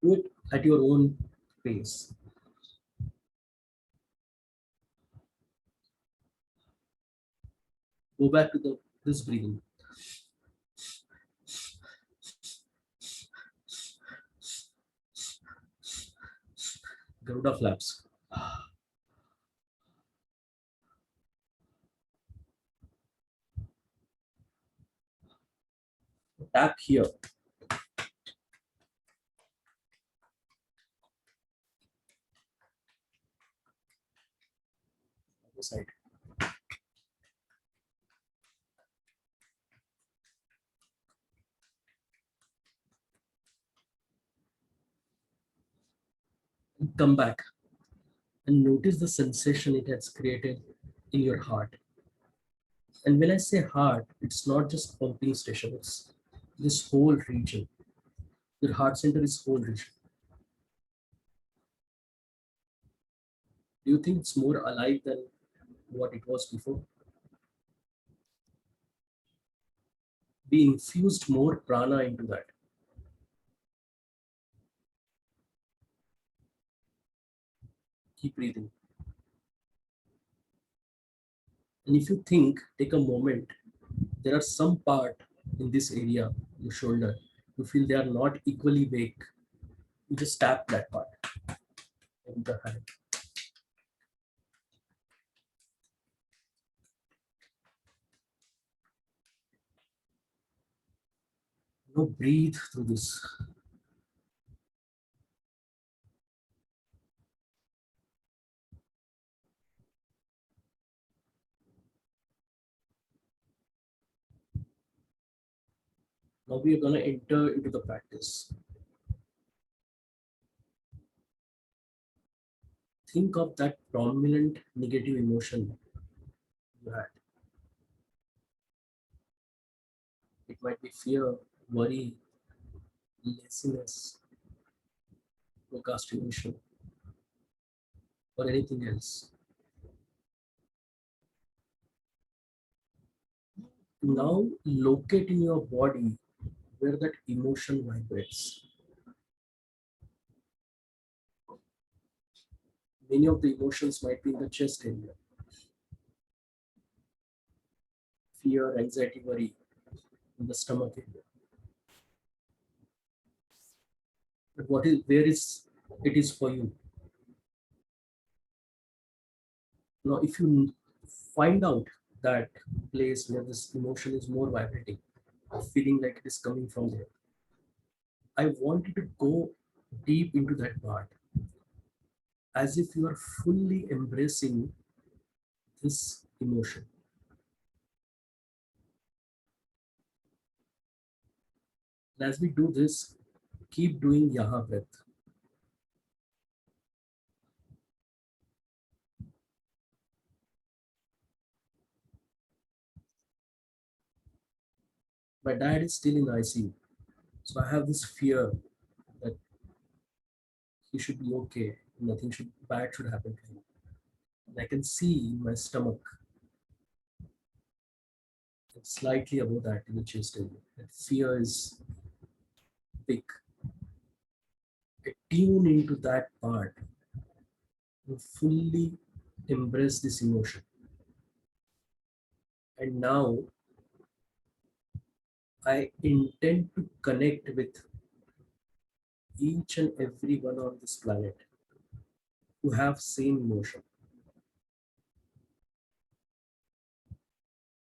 Do it at your own pace. Go back to this breathing. Garuda flaps. Tap here. Other side. Come back and notice the sensation it has created in your heart. And when I say heart, it's not just pumping station, it's this whole region. Your heart center is whole region. Do you think it's more alive than what it was before? We infused more prana into that. Keep breathing. And if you think, take a moment, there are some part in this area, your shoulder, you feel they are not equally awake. You just tap that part with the hand. Now breathe through this. Now we are going to enter into the practice. Think of that prominent negative emotion you had. It might be fear, worry, laziness, procrastination, or anything else. Now locate in your body where that emotion vibrates. Many of the emotions might be in the chest area. Fear, anxiety, worry in the stomach area. But where is it is for you? Now, if you find out that place where this emotion is more vibrating, feeling like it is coming from there, I want you to go deep into that part as if you are fully embracing this emotion. And as we do this, keep doing Yaha breath. My dad is still in ICU, so I have this fear that he should be okay, nothing bad should happen to him. And I can see in my stomach, slightly above that in the chest area, that fear is big. I tune into that part and fully embrace this emotion. And now I intend to connect with each and every one on this planet who have same emotion.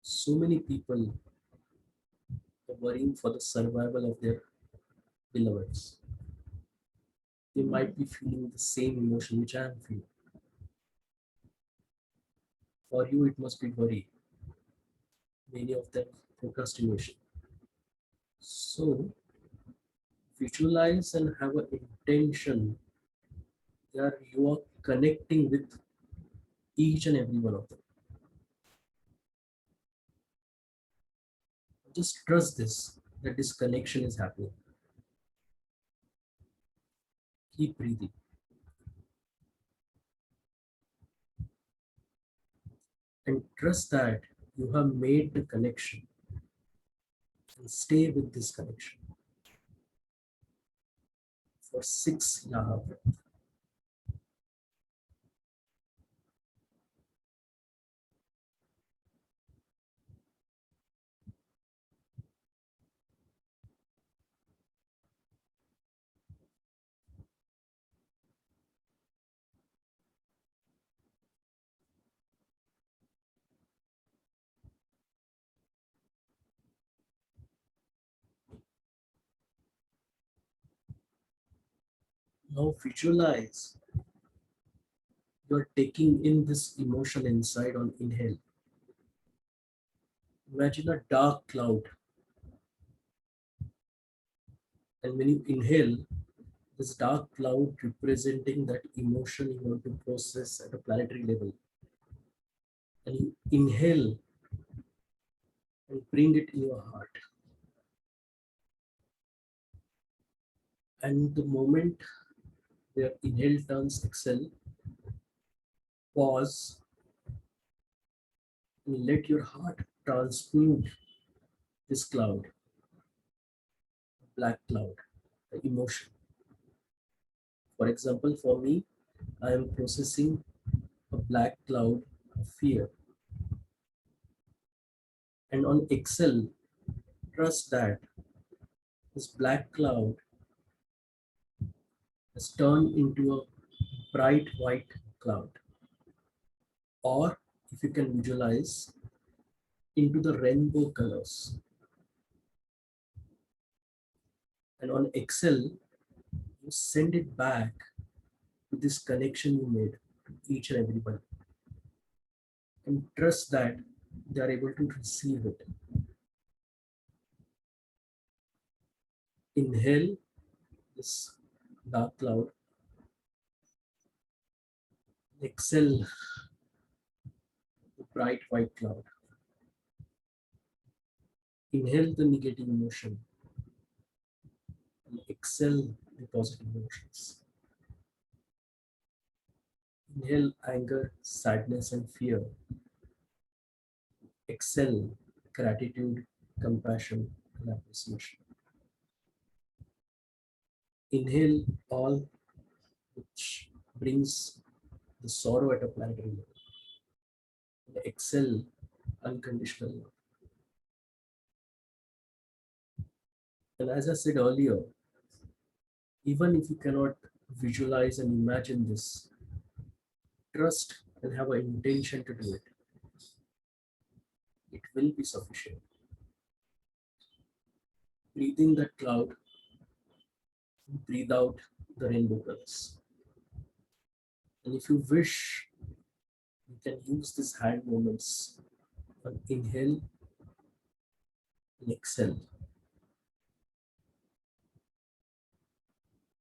So many people are worrying for the survival of their beloveds. They might be feeling the same emotion which I am feeling. For you, it must be worry. Many of them procrastination. So visualize and have an intention that you are connecting with each and every one of them. Just trust this, that this connection is happening. Keep breathing. And trust that you have made the connection. And stay with this connection for 6 Yaha breath. Now visualize you're taking in this emotion inside on inhale. Imagine a dark cloud. And when you inhale, this dark cloud representing that emotion you want to process at a planetary level. And you inhale and bring it in your heart. And the moment where inhale turns exhale, pause and let your heart transmute this cloud, black cloud, the emotion. For example, for me, I am processing a black cloud of fear. And on exhale, trust that this black cloud has turned into a bright white cloud. Or if you can visualize, into the rainbow colors. And on exhale, you send it back to this connection you made to each and everybody. And trust that they are able to receive it. Inhale this dark cloud. Exhale the bright white cloud. Inhale the negative emotion and exhale the positive emotions. Inhale anger, sadness, and fear. Exhale gratitude, compassion, and appreciation. Inhale all which brings the sorrow at a planetary level. And exhale unconditional love. And as I said earlier, even if you cannot visualize and imagine this, trust and have an intention to do it. It will be sufficient. Breathe in that cloud, breathe out the rainbow colors. And if you wish, you can use these hand movements on inhale and exhale.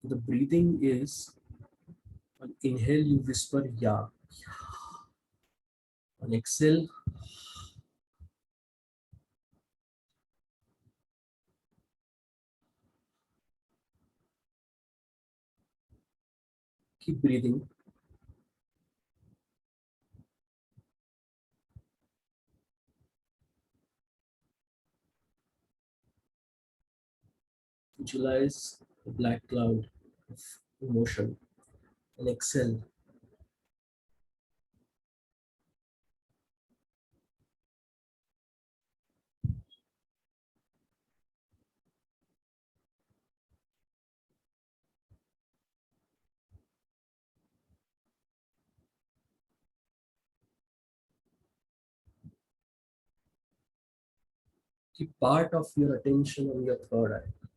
The breathing is on inhale, you whisper ya. On exhale, keep breathing. Visualize a black cloud of emotion and exhale. Keep part of your attention on your third eye.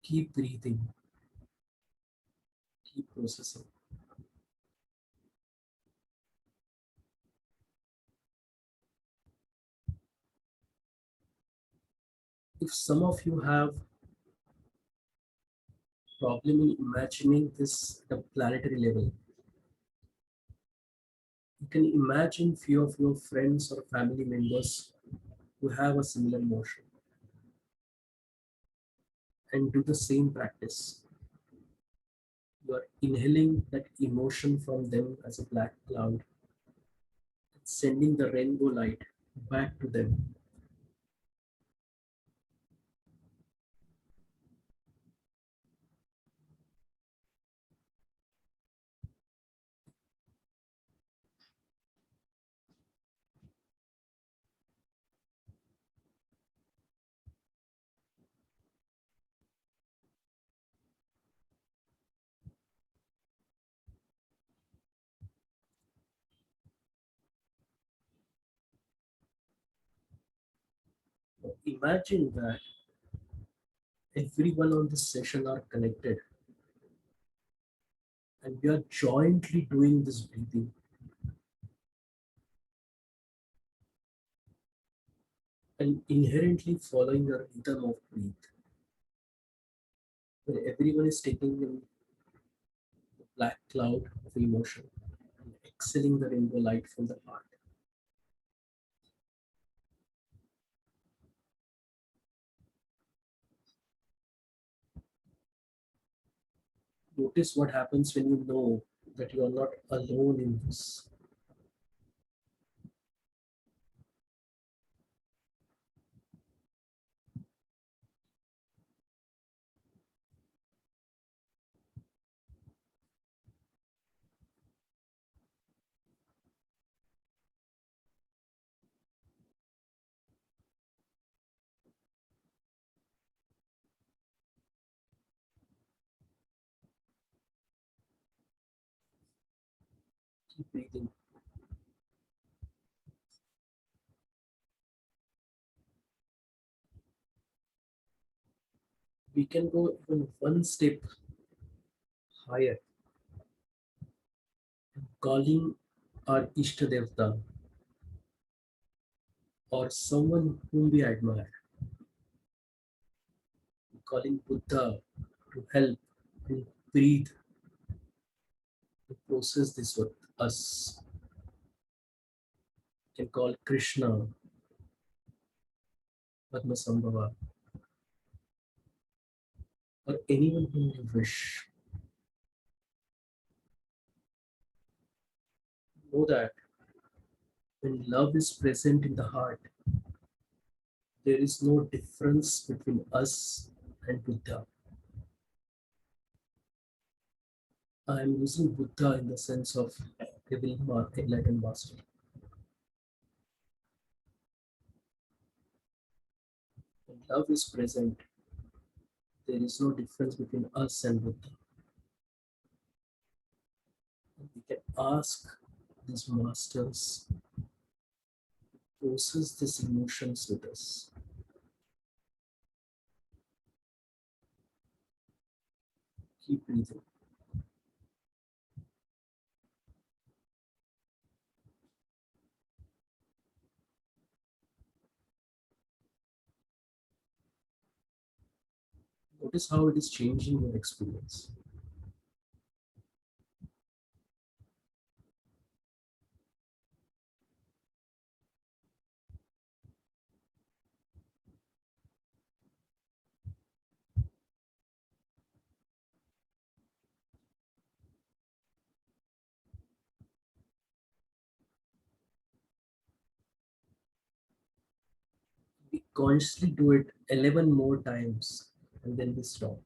Keep breathing, keep processing. If some of you have problem in imagining this at a planetary level, you can imagine few of your friends or family members who have a similar motion and do the same practice. You are inhaling that emotion from them as a black cloud, sending the rainbow light back to them. Imagine that everyone on this session are connected and we are jointly doing this breathing. And inherently following a rhythm of breath, where everyone is taking in the black cloud of emotion and exhaling the rainbow light from the heart. Notice what happens when you know that you are not alone in this. Keep breathing. We can go even one step higher, calling our Ishta Devta, or someone whom we admire. Calling Buddha to help and breathe to process this with us. You can call Krishna, Padmasambhava, or anyone whom you wish. Know that when love is present in the heart, there is no difference between us and Buddha. I am using Buddha in the sense of enlightened master. When love is present, there is no difference between us and Buddha. We can ask these masters to process these emotions with us. Keep breathing. Notice how it is changing your experience. We consciously do it 11 more times and then we stop.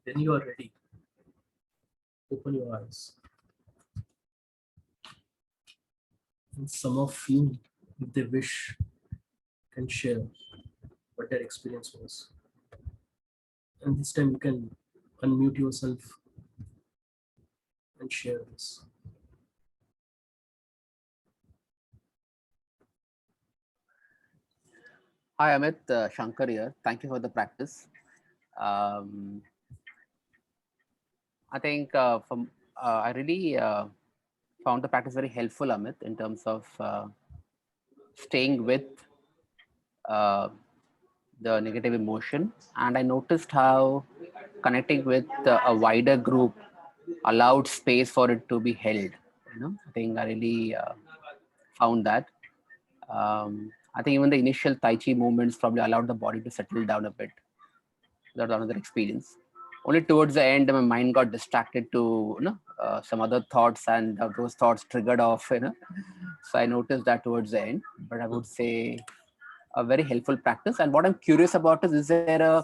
When you are ready, open your eyes. And some of you, if they wish, can share what their experience was. And this time you can unmute yourself and share this. Hi Amit, Shankar here. Thank you for the practice. Um, I think I really found the practice very helpful, Amit, in terms of staying with uh, the negative emotion. And I noticed how connecting with a wider group allowed space for it to be held. I think I really found that. I think even the initial Tai Chi movements probably allowed the body to settle down a bit. That was another experience. Only towards the end, my mind got distracted to some other thoughts, and those thoughts triggered off. So I noticed that towards the end. But I would say a very helpful practice. And what I'm curious about is there a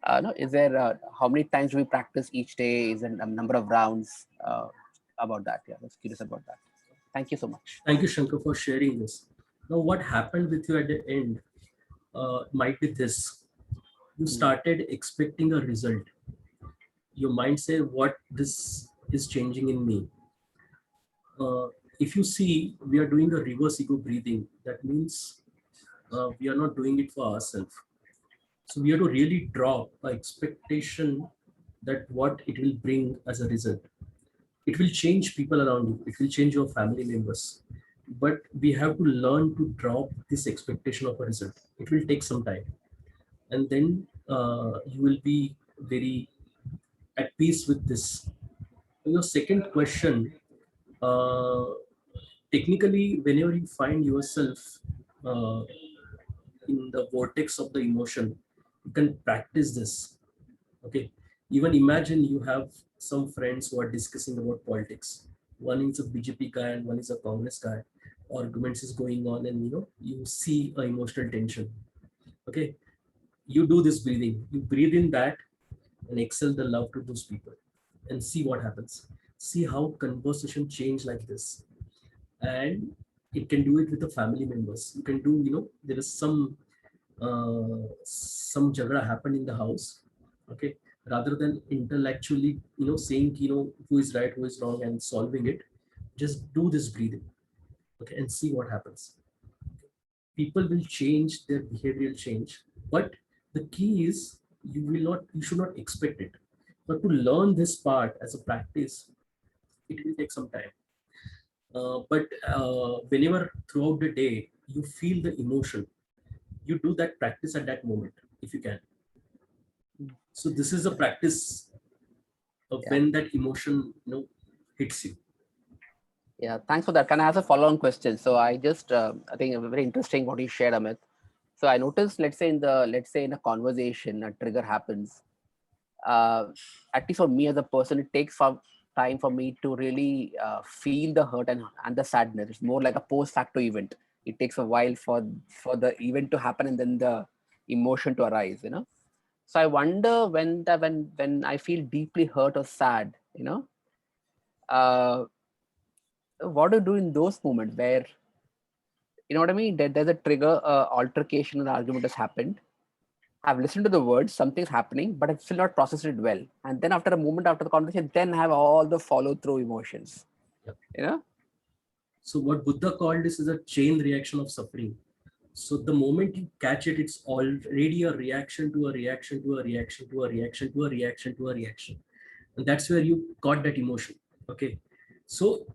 how many times do we practice each day? Is there a number of rounds about that? Yeah, I was curious about that. Thank you so much. Thank you, Shankar, for sharing this. Now, what happened with you at the end might be this. You started expecting a result. Your mind said, what this is changing in me. If you see, we are doing a reverse ego breathing. That means we are not doing it for ourselves. So we have to really drop our expectation that what it will bring as a result. It will change people around you. It will change your family members. But we have to learn to drop this expectation of a result. It will take some time. And then you will be very at peace with this. And your second question, technically, whenever you find yourself uh, in the vortex of the emotion, you can practice this. Okay, even imagine you have some friends who are discussing about politics. One is a BJP guy and one is a Congress guy. Arguments is going on, and you see a emotional tension. Okay, you do this breathing. You breathe in that and exhale the love to those people, and see what happens. See how conversation change like this. And it can do it with the family members. You can do, there is some jagara happen in the house. Okay, rather than intellectually saying who is right, who is wrong, and solving it, just do this breathing. Okay, and see what happens. People will change, their behavioral change, but the key is you should not expect it. But to learn this part as a practice, it will take some time. But whenever throughout the day you feel the emotion, you do that practice at that moment if you can. So this is a practice of when that emotion hits you. Yeah, thanks for that. Can I ask a follow-on question? So I just, I think very interesting what you shared, Amit. So I noticed, let's say in a conversation, a trigger happens. At least for me as a person, it takes some time for me to really feel the hurt and the sadness. It's more like a post-facto event. It takes a while for the event to happen and then the emotion to arise. So I wonder when I feel deeply hurt or sad, uh, what do you do in those moments where, you know what I mean? There's a trigger, altercation, an argument has happened. I've listened to the words, something's happening, but I've still not processed it well. And then after a moment after the conversation, then I have all the follow-through emotions. Yeah. So what Buddha called this is a chain reaction of suffering. So the moment you catch it, it's already a reaction to a reaction to a reaction to a reaction to a reaction to a reaction. And that's where you caught that emotion. Okay. So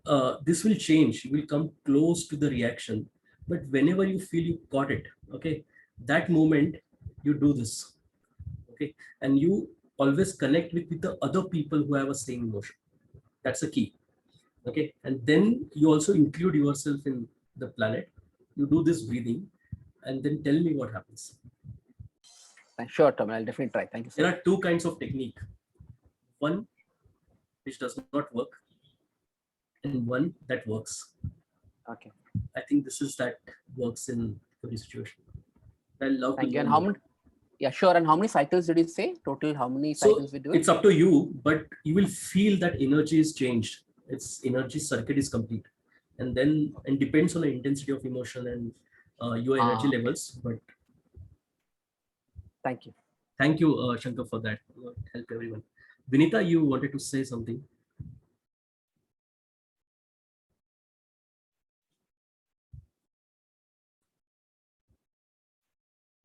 this will change. You will come close to the reaction. But whenever you feel you caught it, okay, that moment you do this. Okay. And you always connect with the other people who have a same emotion. That's the key. Okay. And then you also include yourself in the planet. You do this breathing and then tell me what happens. Sure, Tom, I'll definitely try. Thank you, sir. There are two kinds of technique. One which does not work and one that works. Okay. I think this is that works in every situation. I love Thank to you. And learn how more. many? Yeah, sure. And how many cycles did you say? Total, how many So cycles we do it? it's up to you, but you will feel that energy is changed. Its energy circuit is complete. And then it depends on the intensity of emotion and your energy levels. But thank you. thank you, Shankar, for that. Help everyone. Vinita, you wanted to say something?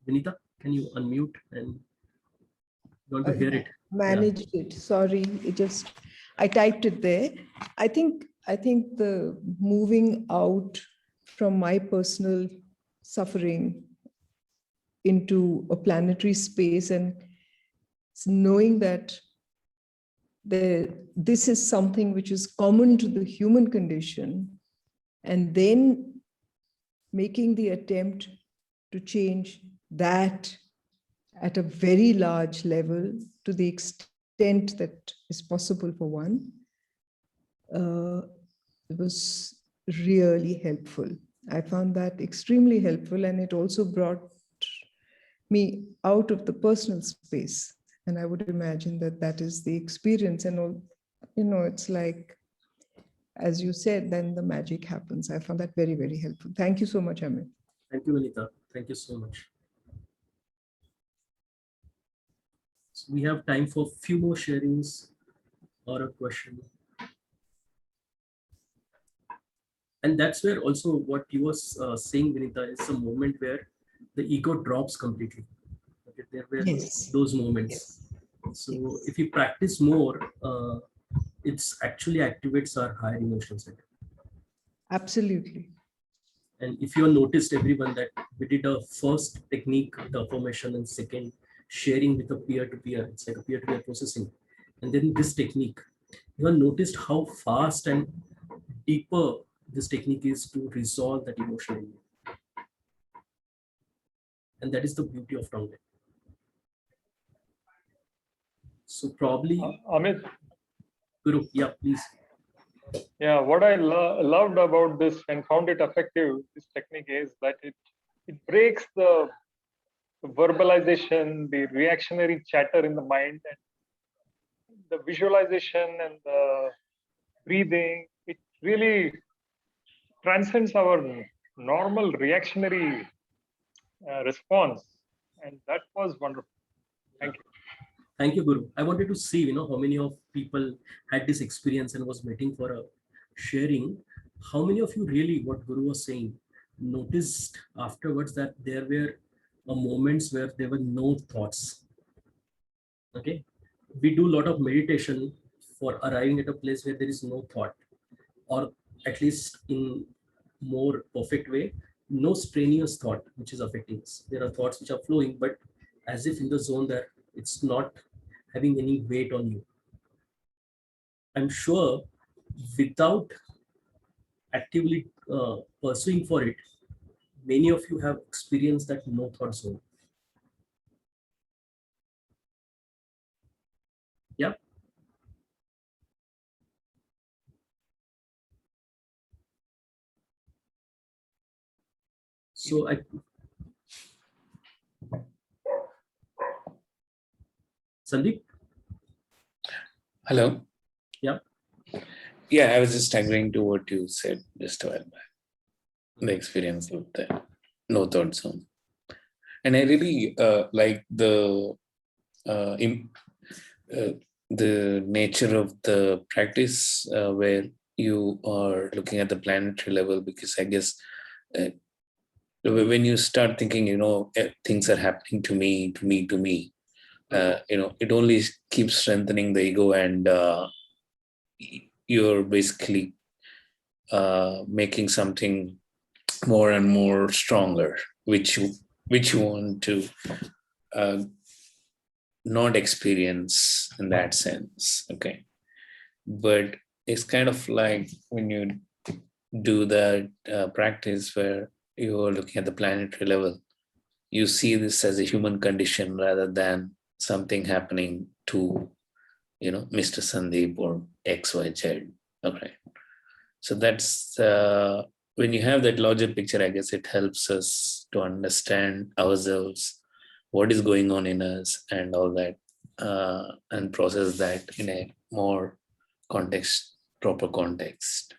Vinita, can you unmute and you want to hear it? Managed it. Sorry, I typed it there. I think the moving out from my personal suffering into a planetary space and knowing that this is something which is common to the human condition, and then making the attempt to change that at a very large level to the extent that is possible for one, it was really helpful. I found that extremely helpful, and it also brought me out of the personal space. And I would imagine that that is the experience. And, it's like, as you said, then the magic happens. I found that very, very helpful. Thank you so much, Amit. Thank you, Vinita. Thank you so much. So we have time for a few more sharings or a question. And that's where also what you were saying, Vinita, is a moment where the ego drops completely. Okay, there were those moments. So if you practice more, it's actually activates our higher emotional center. Absolutely. And if you have noticed, everyone, that we did a first technique, the affirmation, and second, sharing with a peer-to-peer. It's like a peer-to-peer processing. And then this technique, you have noticed how fast and deeper this technique is to resolve that emotion in you. And that is the beauty of Tonglen. So probably, Amit, Guru, yeah, please. yeah, what I loved about this and found it effective, this technique, is that it breaks the verbalization, the reactionary chatter in the mind, and the visualization and the breathing. It really transcends our normal reactionary response, and that was wonderful. Thank you. Thank you, Guru. I wanted to see, how many of people had this experience and was waiting for a sharing. How many of you really, what Guru was saying, noticed afterwards that there were moments where there were no thoughts? Okay. We do a lot of meditation for arriving at a place where there is no thought, or at least in more perfect way, no strenuous thought which is affecting us. There are thoughts which are flowing, but as if in the zone that it's not having any weight on you. I'm sure without actively pursuing for it, many of you have experienced that no thought zone. Yeah. So Sandeep? Hello. Yeah. Yeah, I was just agreeing to what you said just a while back. The experience of the no thought zone. And I really like the nature of the practice where you are looking at the planetary level, because I guess when you start thinking, things are happening to me, it only keeps strengthening the ego, and you're basically making something more and more stronger, which you want to not experience in that sense. Okay. But it's kind of like when you do that practice where you are looking at the planetary level, you see this as a human condition rather than something happening to, Mr. Sandeep or XYZ. Okay. So that's when you have that larger picture, I guess it helps us to understand ourselves, what is going on in us, and all that, and process that in a more proper context.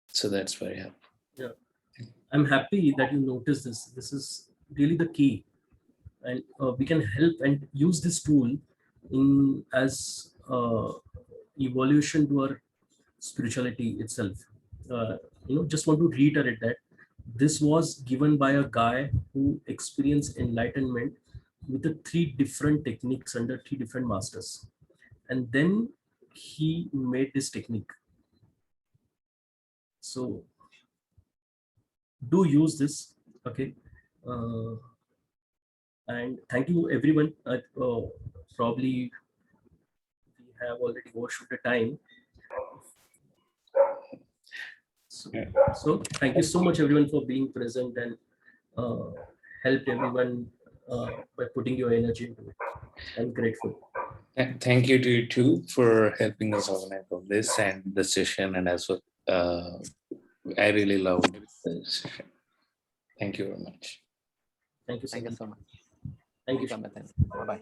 So that's very helpful. Yeah. I'm happy that you noticed this. This is really the key. And we can help and use this tool as evolution to our spirituality itself. Just want to reiterate that this was given by a guy who experienced enlightenment with the 3 different techniques under 3 different masters, and then he made this technique. So do use this. Okay. And thank you everyone. Probably we have already overshot the time. So thank you so much everyone for being present and helped everyone by putting your energy into it. I'm grateful. Thank you to you too for helping us organize all this and the session, and as well, I really loved this session. Thank you very much. Thank you Thank you so much. Thank you. Bye-bye.